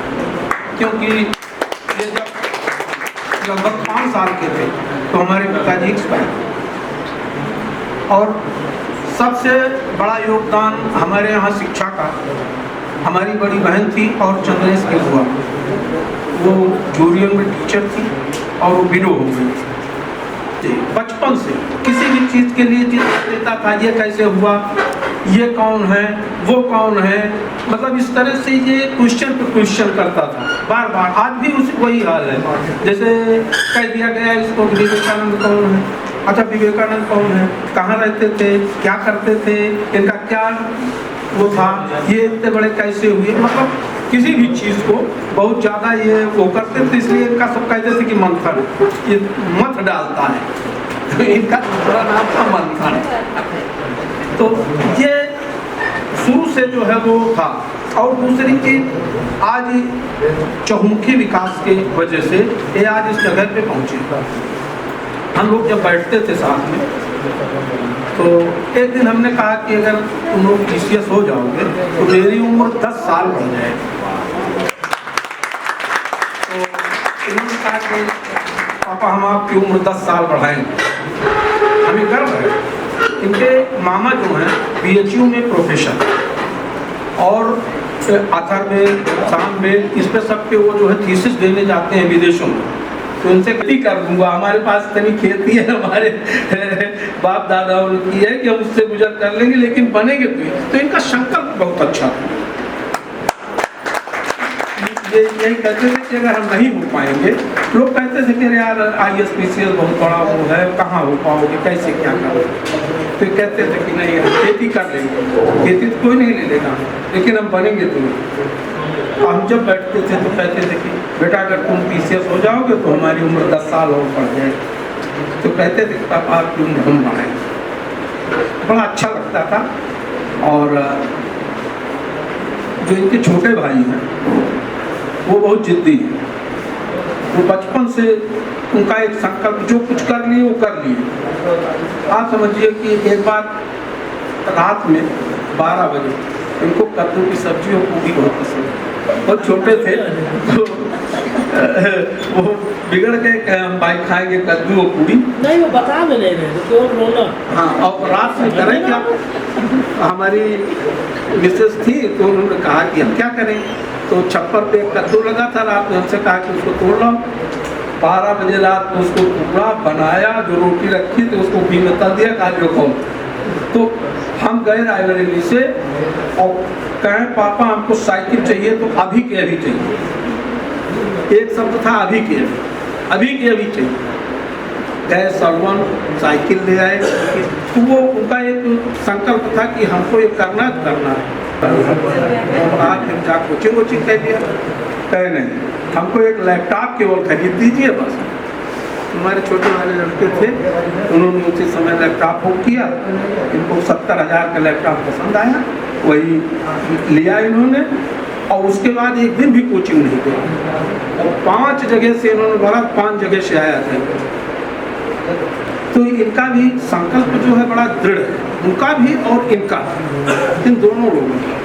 क्योंकि ये जब लगभग 5 साल के थे तो हमारे पिताजी एक्सपायर, और सबसे बड़ा योगदान हमारे यहाँ शिक्षा का हमारी बड़ी बहन थी और चंद्रेश के हुआ, वो जूरियन में टीचर थी और वो विडो हो गई थी। बचपन से किसी भी चीज़ के लिए चिंता देता था, ये कैसे हुआ, ये कौन है, वो कौन है, मतलब इस तरह से ये क्वेश्चन पे क्वेश्चन करता था बार बार। आज भी वही हाल है। जैसे कह दिया गया इसको विवेकानंद कौन है, अच्छा विवेकानंद कौन है, कहाँ रहते थे, क्या करते थे, इनका क्या वो था, ये इतने बड़े कैसे हुए, मतलब किसी भी चीज़ को बहुत ज़्यादा ये वो करते थे, इसलिए इनका सब कहते थे कि मंथन, ये मत डालता है, तो इनका पूरा नाम था मंथन। तो ये शुरू से जो है वो था। और दूसरी चीज आज चहुमुखी विकास के वजह से ये आज इस जगह पे पहुँचे। हम लोग जब बैठते थे साथ में तो एक दिन हमने कहा कि अगर तुम लोग PCS हो जाओगे तो मेरी उम्र 10 साल बढ़ जाएगी। तो इन्होंने कहा कि पापा हम आपकी उम्र 10 साल बढ़ाएंगे, हमें गर्व है। इनके मामा जो हैं BHU में प्रोफेसर और आथर में, शाम में, इस पे सब पे वो जो है थीसिस देने जाते हैं विदेशों में। तो उनसे खेती कर दूंगा, हमारे पास इतनी खेती है, हमारे बाप दादाओं ने की है कि हम उससे गुजर कर लेंगे, लेकिन बनेंगे तो इनका संकल्प बहुत अच्छा था। ये यही कहते थे कि अगर हम नहीं हो पाएंगे, लोग कहते थे कि यार IAS PCS बहुत बड़ा वो है, कहाँ हो पाओगे, कैसे क्या करोगे, तो कहते थे कि नहीं हम खेती कर लेंगे, खेती तो कोई नहीं ले लेगा, लेकिन हम बनेंगे तो नहीं। हम जब बैठते थे तो कहते थे कि बेटा अगर तुम PCS हो जाओगे तो हमारी उम्र 10 साल और बढ़ जाएगी। तो कहते थे कि पापा आपकी उम्र हम बढ़ाएंगे, बड़ा अच्छा लगता था। और जो इनके छोटे भाई हैं वो बहुत जिद्दी है, वो बचपन से उनका एक संकल्प, जो कुछ कर लिए वो कर लिए। आप समझिए कि एक बार रात में 12 बजे इनको कद्दू की सब्जी और पूरी बहुत पसंद है। बहुत छोटे थे तो वो बिगड़ गए, हम भाई खाएंगे कद्दू और पूरी। नहीं वो बता भी नहीं रहे तो रोना। हाँ, और रात में करें क्या? हमारी मिसेस थी तो उन्होंने कहा कि हम क्या करें, तो छप्पर पे एक कद्दू लगा था, रात में हमसे कहा कि उसको तोड़ लो। 12 बजे रात में उसको पूरा बनाया, जो रोटी रखी थी उसको घी में तल दिया, कहा जो खाओ। तो हम गए रायबरेली से और कहें पापा हमको साइकिल चाहिए, तो अभी के अभी चाहिए। एक शब्द था अभी के अभी चाहिए। गए सलवन साइकिल ले आए, तो वो उनका एक संकल्प था कि हमको ये करना है। आज हम जा कोचिंग कह दिया, कहे नहीं हमको एक लैपटॉप केवल खरीद दीजिए बस। हमारे छोटे वाले लड़के थे, उन्होंने उसी समय लैपटॉप बुक किया, इनको 70,000 का लैपटॉप पसंद आया, वही लिया इन्होंने। और उसके बाद एक दिन भी कोचिंग नहीं किया, और 5 जगह से इन्होंने बोला, 5 जगह से आया था। तो इनका भी संकल्प जो है बड़ा दृढ़ है, उनका भी और इनका, इन दोनों लोगों का।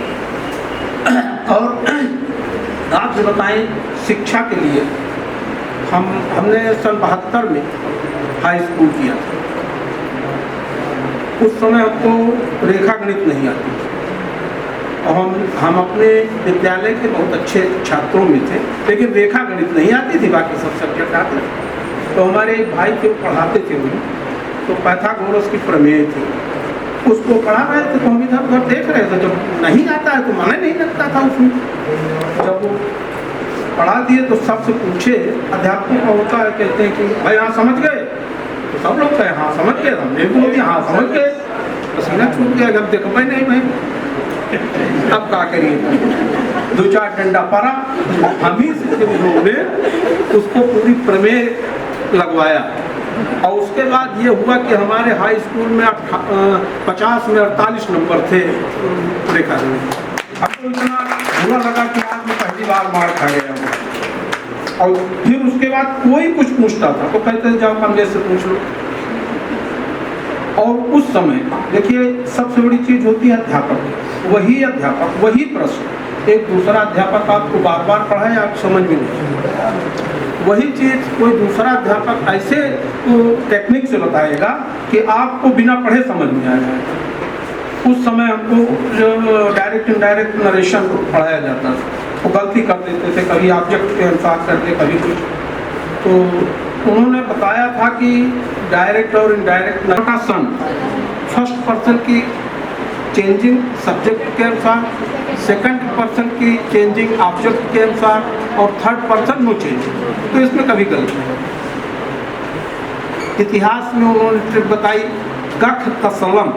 और आप जो बताएं शिक्षा के लिए, हमने सन 72 में हाई स्कूल किया था। उस समय हमको रेखा गणित नहीं आती थी, और हम अपने विद्यालय के बहुत अच्छे छात्रों में थे, लेकिन रेखा गणित नहीं आती थी, बाकी सब सब्जेक्ट आते थे। तो हमारे एक भाई थे, पढ़ाते थे उन्हें, तो पाइथागोरस की प्रमेय थी, उसको पढ़ा रहे थे, तो हम इधर उधर देख रहे थे। जब नहीं आता है तो मन नहीं लगता था उसमें। जब वो पढ़ा दिए तो सबसे पूछे, अध्यापकों का होता है, कहते हैं कि भाई हाँ समझ गए, तो सब लोग कहे हाँ समझ गए, हमने बोल दिया हाँ समझ गए, पसीना छूट गया, जब देखो भाई नहीं भाई अब क्या करिए, 2-4 डंडा पड़ा, हम ही से लोगों ने उसको पूरी प्रमेय लगवाया। और उसके बाद ये हुआ कि हमारे हाई स्कूल में 50 में 48 नंबर थे रेखा में। हमको इतना बुरा लगा कि आज मैं पहली बार मार खा गया। और फिर उसके बाद कोई कुछ पूछता था तो कहते थे जाओ कमरे से पूछ लो। और उस समय देखिए सबसे बड़ी चीज होती है अध्यापक, वही प्रश्न एक दूसरा अध्यापक आपको बार बार पढ़ाए, आप समझ में नहीं, वही चीज कोई दूसरा अध्यापक ऐसे टेक्निक से बताएगा कि आपको बिना पढ़े समझ में आएगा। उस समय हमको डायरेक्ट इनडायरेक्ट नरेशन पढ़ाया जाता था, वो गलती कर देते थे, कभी ऑब्जेक्ट के अनुसार करके कभी कुछ। तो उन्होंने बताया था कि डायरेक्ट और इनडायरेक्ट नोटेशन फर्स्ट पर्सन की चेंजिंग सब्जेक्ट के अनुसार, सेकंड पर्सन की चेंजिंग ऑब्जेक्ट के अनुसार, और थर्ड पर्सन नो चेंजिंग। तो इसमें कभी गलती नहीं। इतिहास में उन्होंने ट्रिक बताई, गख तसलम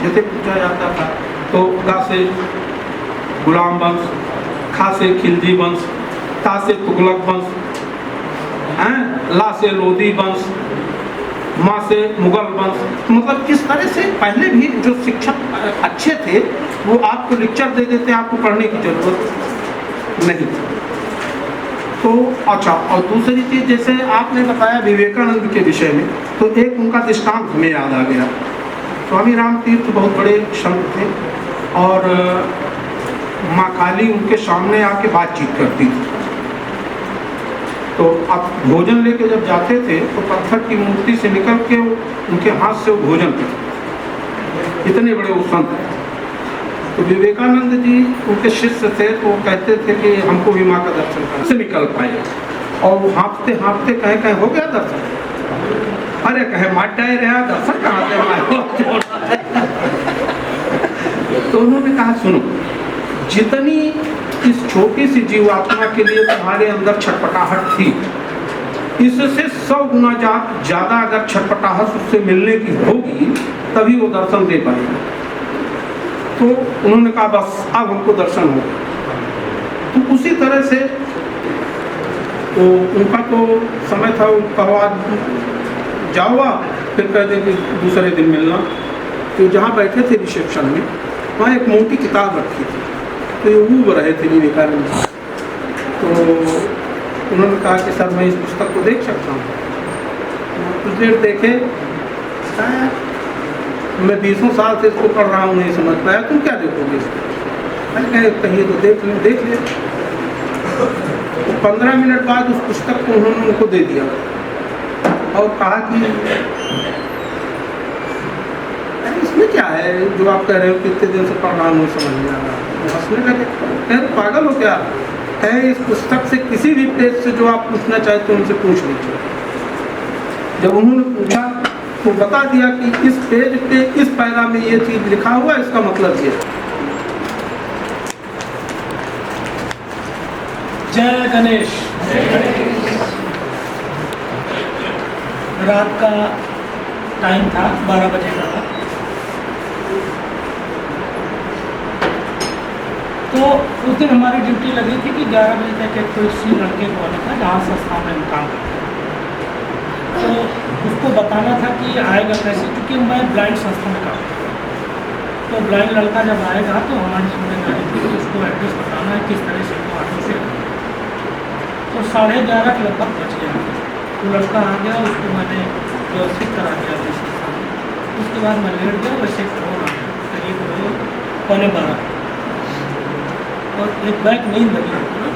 जैसे पूछा जाता था, तो गा से गुलाम वंश, खा से खिलजी वंश, ता से तुगलक वंश, ला से लोधी वंश, माँ से मुगल वंश। मतलब इस तरह से पहले भी जो शिक्षक अच्छे थे वो आपको लेक्चर दे देते, आपको पढ़ने की जरूरत नहीं थी। तो अच्छा, और दूसरी चीज जैसे आपने बताया विवेकानंद के विषय में, तो एक उनका दृष्टांत हमें याद आ गया। स्वामी राम तीर्थ बहुत बड़े संत थे, और माँ काली उनके सामने आके बातचीत करती थी। तो आप भोजन लेके जब जाते थे तो पत्थर की मूर्ति से निकल के उनके हाथ से वो भोजन करते, इतने बड़े वो संत थे। तो विवेकानंद जी उनके शिष्य थे, तो वो कहते थे कि हमको भी माँ का दर्शन करने से निकल पाए, और वो हाँफते हाँफते कहे कहे हो गया दर्शन, अरे कहे माट डाय रहा दर्शन कहाँ से तो उन्होंने कहा सुनो, जितनी इस छोटी सी जीवात्मा के लिए तुम्हारे अंदर छटपटाहट थी, इससे 100 गुना ज्यादा अगर छटपटाहट उससे मिलने की होगी तभी वो दर्शन दे पाएगा। तो उन्होंने कहा बस अब हमको दर्शन हो। तो उसी तरह से तो उनका तो समय था, कहा जाओ, फिर कहते कि दूसरे दिन मिलना। तो जहाँ बैठे थे रिसेप्शन में, वहाँ एक मोटी किताब रखी थी, तो ये ऊब रहे थे विवेकानंद। तो उन्होंने कहा कि सर मैं इस पुस्तक को देख सकता हूँ। कुछ देर देखे, मैं 20 साल से इसको पढ़ रहा हूँ, नहीं समझ पाया, तुम क्या देखोगे इसको? मैंने कहा कहिए तो देख लें, देख लिया। तो 15 मिनट बाद उस पुस्तक को उन्होंने उनको दे दिया और कहा कि अरे इसमें क्या है जो आप कह रहे हो कि इतने दिन से पढ़ रहा हूँ समझ नहीं आ रहा। वो हंसने लगे, कह रहे पागल हो क्या है, इस पुस्तक से किसी भी पेज से जो आप पूछना चाहते हो उनसे पूछ लीजिए। जब उन्होंने पूछा तो बता दिया कि इस पेज पे इस पैरा में ये चीज़ लिखा हुआ है, इसका मतलब ये है। जय गणेश। रात का टाइम था, 12 बजे का था। तो उस दिन हमारी ड्यूटी लगी थी कि 11 बजे तक एक कोई सी लड़के को आना था जहाँ संस्था में हम काम करते हैं। तो उसको बताना था कि आएगा कैसे, क्योंकि मैं ब्लाइंड संस्था में काम करता हूँ। तो ब्लाइंड लड़का जब आएगा तो हमारी जिम्मेदारी थी कि उसको एड्रेस बताना है किस तरह से वो ऑटो से। तो 11:30 के लगभग बच गया। तो लड़का आ गया, उसको मैंने व्यवस्थित करा दिया अपनी संस्था में। उसके बाद मैं लेट गया, वैसे फ़ोन आ गया करीब 11:15 और एक बैग नींद लगी होती ना,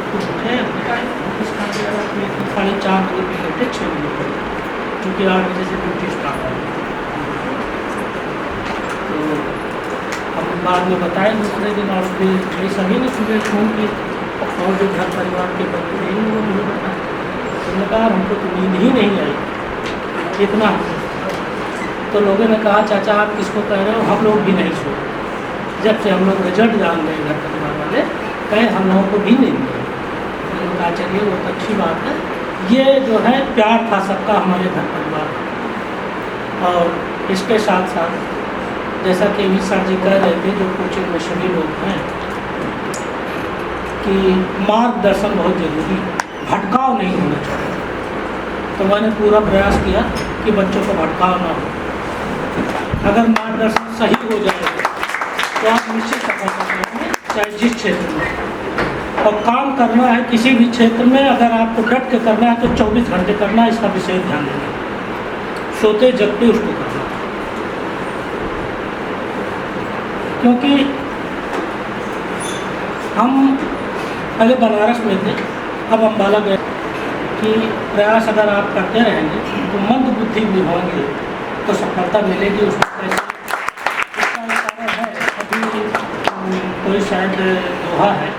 तो उठे ऑफिस का 4:30 बजे पे लेटे 6 बजे, क्योंकि 8 बजे से ड्यूटी स्टार्ट है। तो हम बाद में बताए दूसरे दिन, और फिर मेरी सभी ने सुबह फ़ोन की और जो घर परिवार के बच्चे थे वो मुझे बताया। उन्होंने कहा हमको तो नींद ही नहीं आई इतना। तो लोगों ने कहा चाचा आप किसको कह रहे हो, हम लोग भी नहीं सोए। जब से हम लोग रिजल्ट जान गए घर परिवार वाले, कहे हम लोगों को भी नहीं मिले। मैंने कहा चलिए वो तो अच्छी बात है। ये जो है प्यार था सबका हमारे घर परिवार का। और इसके साथ साथ जैसा कि अभी सर जी कह रहे थे, जो कोचिंग में सभी लोग हैं, कि मार्गदर्शन बहुत जरूरी है, भटकाव नहीं होना चाहिए। तो मैंने पूरा प्रयास किया कि बच्चों को भटकाव ना हो। अगर मार्गदर्शन सही हो जाए तो आप निश्चित सफलता पाएंगे, चाहे जिस क्षेत्र में। और काम करना है किसी भी क्षेत्र में, अगर आपको डट के करना है तो 24 घंटे करना है, इसका विशेष ध्यान देना। सोते जगते उसको करना, क्योंकि हम पहले बनारस में थे, अब अम्बाला गए कि प्रयास अगर आप करते रहेंगे तो मंद बुद्धि भी होंगे तो सफलता मिलेगी। उसका कैसे है, अभी कोई शायद दोहा है,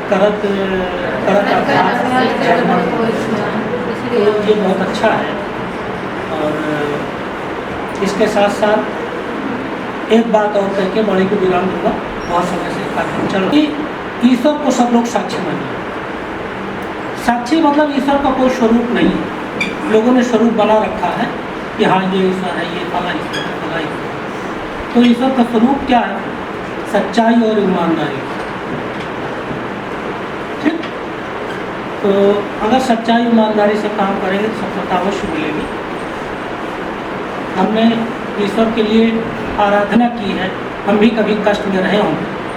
करत अभ्यास जर्मन, तो ये बहुत अच्छा है। और इसके साथ साथ एक बात और कह के बड़े को विराम दूंगा, बहुत समय से कार्यक्रम चल रहा है। ईश्वर को सब लोग साक्षी मानिए। साक्षी मतलब ईश्वर का कोई स्वरूप नहीं है, लोगों ने स्वरूप बना रखा है कि हाँ ये ईश्वर है, ये फला ईश्वर है, फला ईश्वर। तो ईश्वर का स्वरूप क्या है? सच्चाई और ईमानदारी। ठीक, तो अगर सच्चाई ईमानदारी से काम करेंगे तो सफलता अवश्य मिलेगी। हमने ईश्वर के लिए आराधना की है, हम भी कभी कष्ट में रहे हों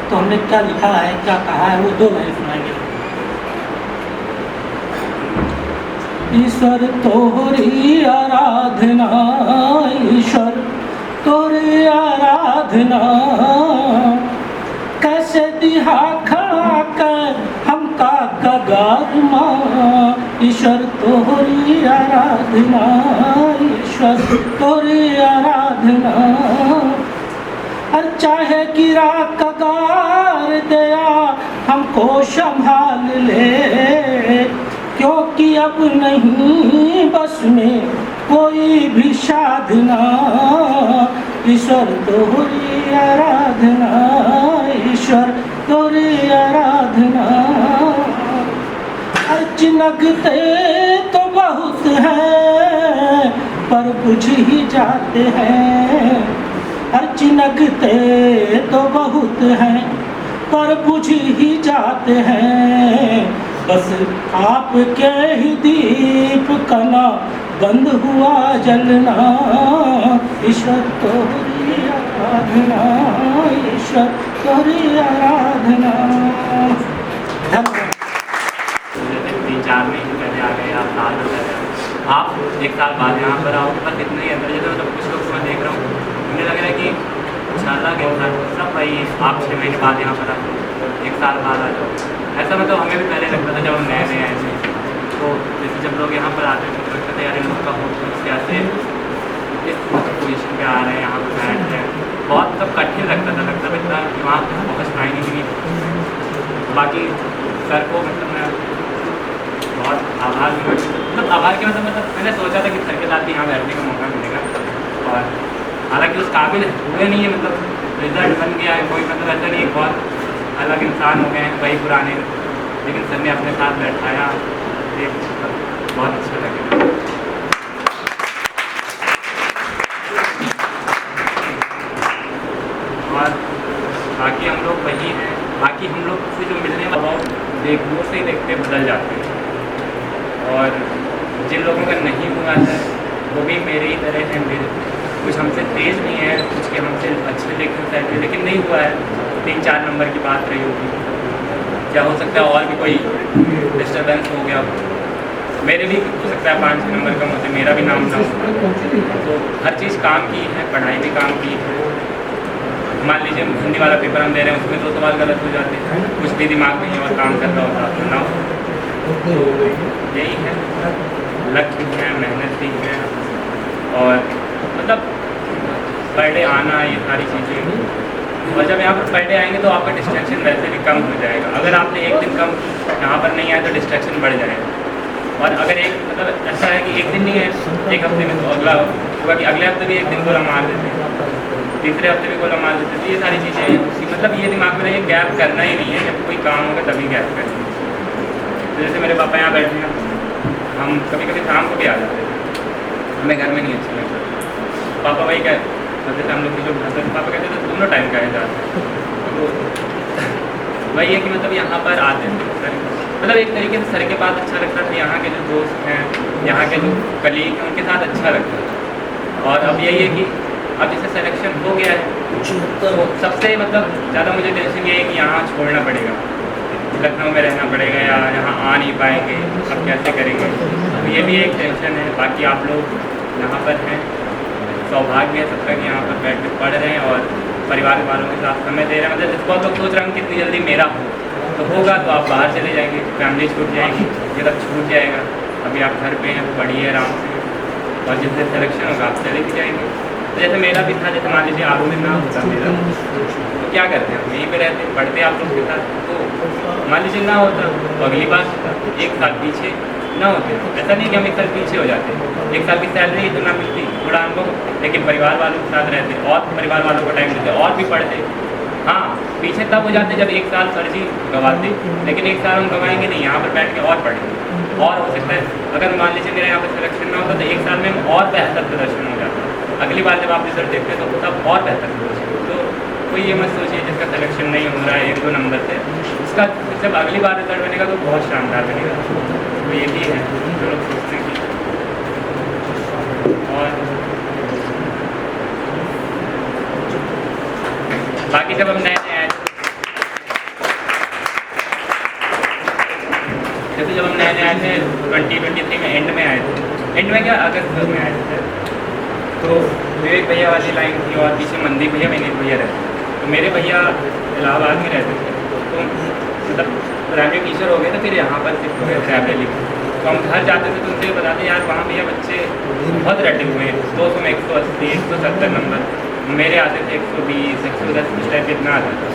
तो हमने क्या लिखा है, क्या कहा है, वो 2 लाइन सुनाएंगे। ईश्वर तोरी आराधना, ईश्वर तोरी आराधना, कैसे दिहा खड़ा कर हमका कगार माँ। ईश्वर तोरी आराधना, ईश्वर तोरी आराधना, और चाहे गिरा कगार दया हमको संभाल ले, क्योंकि अब नहीं बस में कोई भी साधना। ईश्वर तोरी आराधना, ईश्वर तोरी आराधना, अर्च लगते तो बहुत है पर बुझ ही जाते हैं। अर्च लगते तो बहुत हैं पर बुझ ही जाते हैं। बस आपके ही दीप का ना बंद हुआ जलना। ईश्वर तोरी आराधना, ईश्वर तोरी आराधना। धन्यवाद। 3-4 महीने पहले आ गए, आप साल हो गए, आप 1 साल बाद यहाँ पर आओ, बस इतना ही अंदर जैसे मतलब कुछ लोग मैं देख रहा हूँ, मुझे लग रहा है कि कुछ अलग इंसान सब भाई आप 6 महीने बाद यहाँ पर आ जाओ, 1 साल बाद आ जाओ, ऐसा मतलब हमें भी पहले लगता था जब हम नए आए थे। तो जैसे जब लोग यहाँ पर आते थे तो लगता था यार इन लोग का फोकस कैसे इस पोजीशन पे आ रहे हैं, यहाँ पर बैठ रहे हैं, बहुत सब कठिन लगता था इतना वहाँ फोकस टाइम ही नहीं। बाकी सर को मतलब मैं बहुत आभार मतलब आभार के मतलब मैंने सोचा था कि सर के साथ भी यहाँ बैठने का मौका मिलेगा, और हालांकि उस काबिल हुए नहीं है, मतलब रिजल्ट बन गया है, कोई मतलब ऐसा नहीं है बहुत अलग इंसान हो गए हैं वही पुराने, लेकिन सर ने अपने साथ बैठाया, ये बहुत अच्छा लगा। और बाकी हम लोग वही हैं, बाकी हम लोग से जो मिलने वाला दूर से ही देखते बदल जाते हैं, और जिन लोगों का नहीं हुआ है वो भी मेरे ही तरह हैं, मेरे कुछ हमसे तेज़ नहीं है, कुछ के हमसे अच्छे लेकिन नहीं हुआ है, 3-4 नंबर की बात रही होगी, क्या हो सकता है और भी कोई डिस्टर्बेंस हो गया, मेरे भी हो सकता है 5-6 नंबर कम होते, मेरा भी नाम ना हो। तो हर चीज़ काम की है, पढ़ाई भी काम की है। मान लीजिए हिंदी वाला पेपर हम दे रहे हैं, उसमें 2 सवाल गलत हो जाते हैं, कुछ भी दिमाग में और काम कर रहा होता तो ना हो। तो यही है, लक भी है, मेहनत भी है, और मतलब पर डे आना, ये सारी चीज़ें, और जब यहाँ पर पर डे आएंगे तो आपका डिस्ट्रैक्शन वैसे भी कम हो जाएगा। अगर आपने एक दिन कम यहाँ पर नहीं आए तो डिस्ट्रैक्शन बढ़ जाएगा, और अगर एक मतलब ऐसा है कि एक दिन नहीं है, एक हफ्ते में तो अगला होगा कि अगले हफ्ते भी एक दिन गोला मार देते हैं, तीसरे हफ्ते भी गोला मार देते हैं। तो ये सारी चीज़ें मतलब ये दिमाग में रहे, गैप करना ही नहीं है, जब कोई काम होगा तभी गैप करना है। तो जैसे मेरे पापा यहाँ बैठे हैं, हम कभी कभी शाम को भी आ जाते थे, हमें घर में नहीं अच्छा लगता, पापा वही कहते जैसे हम लोग की जो भाषा पापा कहते थे दोनों टाइम का है जाते, तो वही है कि मतलब यहाँ पर आते हैं सर, मतलब एक तरीके से सर के पास अच्छा लगता था, यहाँ के जो दोस्त हैं, यहाँ के जो कलीग हैं उनके साथ अच्छा लगता है। और अब यही है कि अब जैसे सिलेक्शन हो गया है तो सबसे मतलब ज़्यादा मुझे टेंशन ये है कि यहाँ छोड़ना पड़ेगा, लखनऊ में रहना पड़ेगा या यहाँ आ नहीं पाएंगे, अब कैसे करेंगे, तो ये भी एक टेंशन है। बाकी आप लोग यहाँ पर हैं, सौभाग्य है सबका कि यहाँ पर बैठ के पढ़ रहे हैं और परिवार वालों के साथ समय दे रहे हैं। मतलब जिसको आप लोग सोच रहे हैं कितनी जल्दी मेरा हो तो होगा, तो आप बाहर चले जाएंगे, फैमिली छूट जाएगी, ये सब छूट जाएगा। अभी आप घर पे हैं, पढ़िए आराम से, और जिस दिन सिलेक्शन होगा आप चले भी जाएंगे। तो जैसे मेरा भी था, जैसे मान लीजिए आलू में ना होता मेरा, तो क्या करते हैं, यहीं पे रहते पढ़ते आप लोग के साथ, तो मान लीजिए ना होता तो अगली बार 1 साल पीछे ना होते। ऐसा नहीं कि हम 1 साल पीछे हो जाते, 1 साल की सैलरी तो ना मिलती, थोड़ा अनुभव, लेकिन परिवार वालों के साथ रहते और परिवार वालों को टाइम देते और भी पढ़ते। हाँ, पीछे तब हो जाते जब 1 साल फर्जी गवाते, लेकिन 1 साल हम गवाएंगे नहीं, यहाँ पर बैठ के और पढ़ेंगे। और हो सकता है अगर मान लीजिए मेरा यहाँ पर सिलेक्शन ना होता तो 1 साल में हम और बेहतर प्रदर्शन हो जाता, अगली बार जब आप रिजल्ट देखते हैं तो तब और बेहतर प्रदर्शन। तो कोई ये मत सोचिए जिसका सिलेक्शन नहीं हो रहा है 1-2 नंबर से, उसका जब अगली बार रिजल्ट बनेगा तो बहुत शानदार बनेगा। तो ये भी है जो लोग सोचते हैं। और बाकी जब हम नए आए जैसे जब हम नए आए थे 2023 में एंड में आए थे, एंड में क्या अगस्त में आए थे, तो मेरे भैया वाली लाइन थी और पीछे मंदिर भैया मैंने भैया रहते, तो मेरे भैया इलाहाबाद में रहते थे, तो मतलब प्राइमरी टीचर हो गए थे, फिर यहाँ पर शिफ्ट हो गए थे रैबरेली। तो हम घर जाते थे तो उनसे बताते यार वहाँ भैया बच्चे बहुत रटे हुए हैं, 200 में 180, 170 नंबर, मेरे आते थे 120, 110 इस टाइप इतना आता था।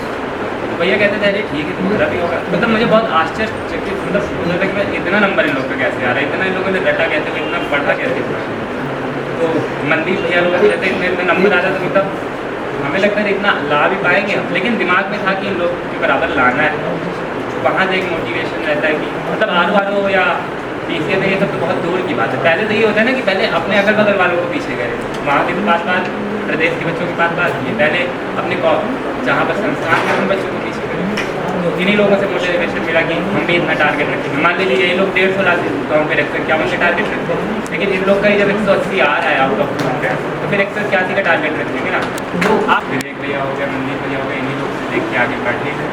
तो भैया कहते थे अरे ठीक है तुम्हारा भी होगा। मतलब मुझे बहुत आश्चर्यचकित मतलब होता था कि मैं इतना नंबर इन लोग का कैसे आ रहा है, इतना इन लोगों ने रटा कैसे, इतना पढ़ा कैसे। तो मंदिर भैया लोग कहते इतने नंबर आता तो मतलब हमें लगता है इतना ला भी पाएंगे हम, लेकिन दिमाग में था कि इन लोग के बराबर लाना है। वहाँ से एक मोटिवेशन रहता है कि मतलब आर या पीछे में ये सब तो बहुत दूर की बात है। पहले तो ये होता है ना कि पहले अपने अगल बगल वालों को पीछे करें, वहाँ के पास बात, प्रदेश के बच्चों के पास बात किए, पहले अपने जहाँ पर संस्थान है उन बच्चों को पीछे करें। तो इन्हीं लोगों से मोटिवेशन मिला कि हम भी इतना टारगेट रखेंगे। मान लीजिए ये लोग 150 लाते तो हम फिर 151 का टारगेट रखते हैं, लेकिन इन लोग का जब 180 आ रहा है आउट ऑफ 200 तो फिर 181 का टारगेट रखेंगे ना। तो आप विवेक भैया हो गया, मंदिर भैया हो गया, इन्हीं लोग से देख के आगे बढ़ेंगे।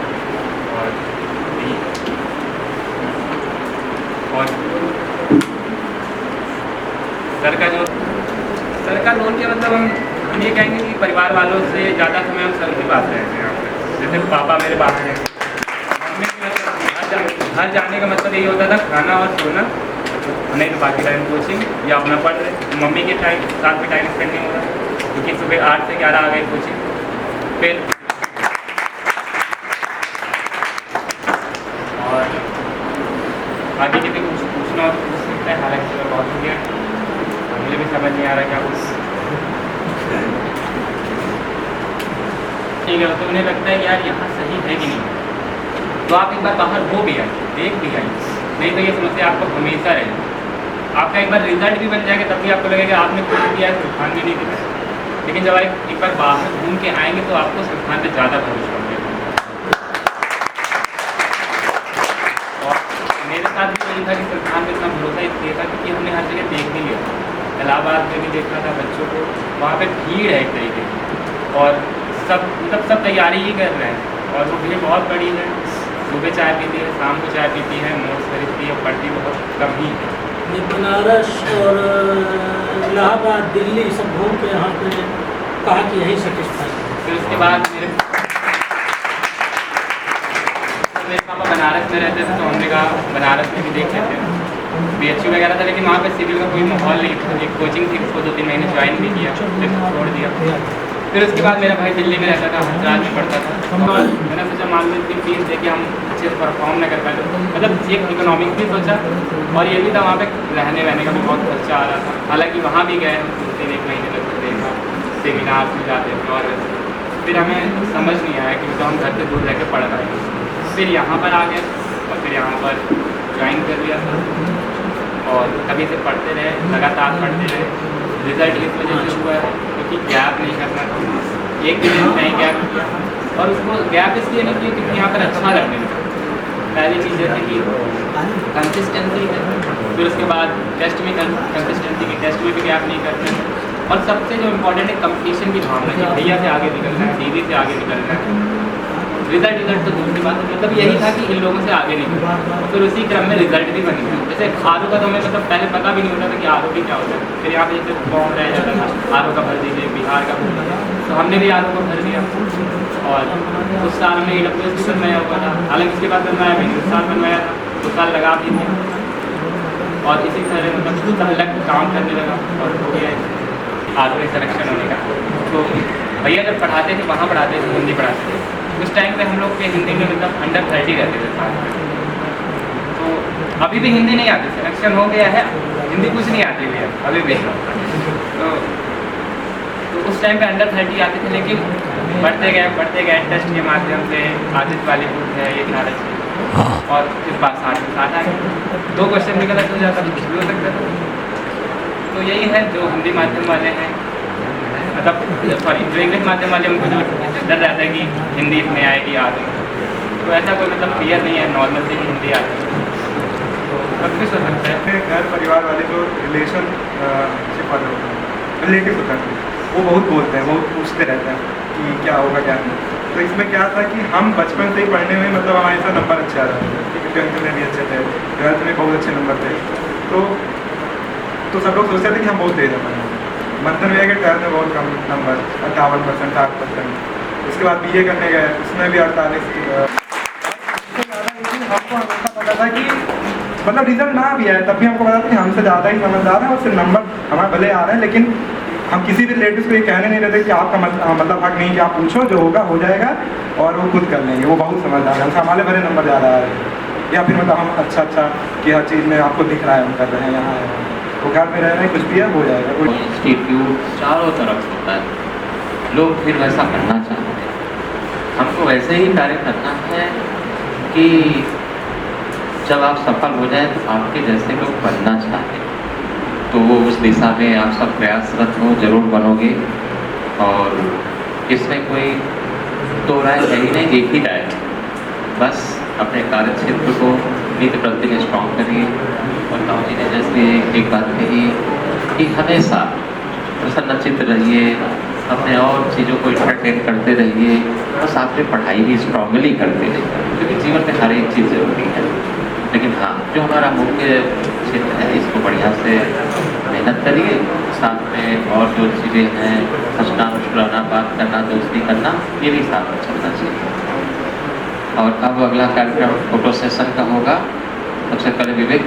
और सर का लोन के मतलब हम हम ये कहेंगे कि परिवार वालों से ज़्यादा समय हम सर की बात रहते हैं यहाँ पे। जैसे पापा मेरे बाहर हैं, मम्मी की मतलब घर जाने का मतलब यही होता था खाना और सोना, नहीं तो बाकी टाइम कोचिंग या अपना पढ़ रहे। मम्मी के टाइम साथ में टाइम स्पेंड नहीं हो रहा, क्योंकि सुबह 8 से 11 आ गए कोचिंग। फिर और बाकी किसी कुछ पूछना हो तो पूछ सकता है, हालांकि तो बहुत हो गया, मुझे भी समझ नहीं आ रहा क्या कुछ। ठीक है, तो उन्हें लगता है यार यहाँ सही है कि नहीं, तो आप एक बार बाहर हो भी आए, देख भी आए, नहीं तो ये समस्या आपको हमेशा रहेगी। आपका एक बार रिजल्ट भी बन जाएगा तब भी आपको लगेगा आपने कुछ किया है, संस्थान भी नहीं दिया। लेकिन जब आप एक बार बाहर घूम के आएंगे तो आपको संस्थान पे ज़्यादा भरोसा होगा। और मेरे साथ भी वही था कि संस्थान में इतना भरोसा इसलिए था क्योंकि हमने हर जगह देख भी लिया। इलाहाबाद में भी देखा था बच्चों को, वहाँ पे भीड़ है एक तरीके की, और सब मतलब सब तैयारी ही कर रहे हैं, और वो भीड़ बहुत बड़ी है। सुबह चाय पीती है, शाम को चाय पीती है, नोट्स खरीदती है, पढ़ती बहुत कम ही है। ये बनारस और इलाहाबाद, दिल्ली सब घूम के यहाँ पे कहा कि यही सेटिस्फाई। फिर उसके बाद मेरे पापा बनारस में रहते थे, तो हमने कहा बनारस में भी देख लेते हैं। BHU वगैरह था, लेकिन वहाँ पे सिविल का कोई माहौल नहीं था। एक कोचिंग थी, उसको 2-3 महीने ज्वाइन भी किया, फिर छोड़ दिया। फिर उसके बाद मेरा भाई दिल्ली में रहता था, हरिद्वार में पढ़ता था। मैंने सोचा मान लो इतनी फीस दे के हम अच्छे से परफॉर्म न कर पाए, मतलब एक इकोनॉमिक्स भी सोचा, और ये भी था वहाँ पे रहने वहने का भी बहुत खर्चा आ रहा था। हालांकि वहाँ भी गए हम 2-3 महीने तक देखा, सेमिनार में जाते थे, और फिर हमें समझ नहीं आया कि तो हम घर से दूर रह के पढ़ पाएंगे। फिर यहाँ पर आ गए, और फिर यहाँ पर ज्वाइन कर लिया था, और कभी से पढ़ते रहे, लगातार पढ़ते रहे। रिजल्ट इस वजह से हुआ है क्योंकि गैप नहीं करना था, एक दिन नहीं गैप किया, और उसको गैप इसलिए नहीं किया क्योंकि यहाँ पर अच्छा लगने लगा। पहली चीज़ जैसे कि कंसिस्टेंसी है, फिर उसके बाद टेस्ट में कंसिस्टेंसी की टेस्ट में भी गैप नहीं करते हैं, और सबसे जो इम्पोर्टेंट है कंपटीशन की भावना कि भैया से आगे निकलना है, दीदी से आगे निकलना है। रिजल्ट तो दूसरी बात है, मतलब यही था कि इन लोगों से आगे निकलना, और फिर उसी क्रम में रिजल्ट भी बन गया। जैसे आर का तो हमें मतलब पहले पता भी नहीं होता था कि आर भी क्या होता है। फिर यहाँ पे जैसे फॉर्म रह जाता था, आर का भर दीजिए, बिहार का भर दीजिए, तो हमने भी आर को भर दिया। और उस साल में EWS भी बनवाया हुआ था, हालांकि उसके बाद बनवाया भी नहीं, उस साल बनवाया था, उस साल लगा भी दिया, और इसी तरह मतलब अलग काम करने लगा, और हो गया आर में सिलेक्शन होने का। तो भैया जब पढ़ाते थे वहाँ पढ़ाते थे, हिंदी पढ़ाते थे, उस टाइम पे हम लोग के हिंदी में मतलब अंडर 30 रहते थे साथ में। तो अभी भी हिंदी नहीं आती, सिलेक्शन हो गया है, हिंदी कुछ नहीं आती है अभी भी। तो उस टाइम पे अंडर 30 आते थे, लेकिन बढ़ते गए टेस्ट के माध्यम से। आदित्य बॉलीवुड है, ये सारा चीज़, और इस बार 60 आ गए। 2 क्वेश्चन भी गलत हो जाता, कुछ भी हो सकता था। तो यही है जो हिंदी माध्यम वाले हैं, मतलब सॉरी जो इंग्लिश माध्यम वाले, उनको जो डर रहता है कि हिंदी में आएगी आगे, तो ऐसा कोई मतलब क्लियर नहीं है, नॉर्मल से हिंदी आती है, तो सब कुछ हो सकता है। घर परिवार वाले जो रिलेशनशिप वाले होते हैं, रिलेटिव होता है, वो बहुत बोलते हैं, बहुत पूछते रहते हैं कि क्या होगा क्या नहीं। तो इसमें क्या था कि हम बचपन से ही पढ़ने में मतलब हमारे साथ नंबर अच्छे आ रहे थे, क्योंकि 10th में भी अच्छे थे, 12th में बहुत अच्छे नंबर थे। तो सब लोग सोचते थे कि हम बहुत तेज हैं पढ़ने में। मंथन भैया के 12th में बहुत कम नंबर, 58%, 60%। उसके बाद BA करने गए, उसमें भी 48। हमको हमेशा पता था कि मतलब रिजल्ट ना भी आए तब भी हमको पता था कि हमसे ज़्यादा ही समझदार है, और सिर्फ नंबर हमारे भले आ रहे हैं, लेकिन हम किसी भी रिलेटिव को ये कहने नहीं रहते कि आपका मतलब हक नहीं कि आप पूछो, जो होगा हो जाएगा और वो खुद कर लेंगे। वो बहुत समझदार है, हमसे हमारे भले नंबर ज़्यादा आ रहे हैं, या फिर मतलब हम अच्छा कि हर चीज़ में आपको दिख रहा है हम कर रहे हैं, यहाँ है वो घर में रह रहे हैं, कुछ भी है हो जाएगा। इंस्टीट्यूट चारों तरफ होता है, लोग फिर वैसा करना चाहते हैं। हमको वैसे ही कार्य करना है कि जब आप सफल हो जाए तो आपके जैसे लोग बनना चाहते हैं, तो वो उस दिशा में आप सब प्रयासरत हो, जरूर बनोगे। और इसमें कोई 2 राय है ही नहीं, एक ही राय, बस अपने कार्य क्षेत्र को नित्य प्रतिदिन स्ट्रॉन्ग करिए। और ताऊ जी ने जैसे एक बात कही कि हमेशा प्रसन्नचित्त रहिए, अपने और चीज़ों को इंटरटेन करते रहिए, और साथ में पढ़ाई भी स्ट्रांगली करते रहिए, क्योंकि जीवन में हर एक चीज़ जरूरी है। लेकिन हाँ, जो हमारा मुख्य क्षेत्र है इसको बढ़िया से मेहनत मेहनत करिए, साथ में और जो चीज़ें हैं हंसना मुस्कुराना, बात करना, दोस्ती करना, ये भी साथ में चलना चाहिए। और अब अगला कार्यक्रम फोटो सेशन का होगा। सबसे पहले विवेक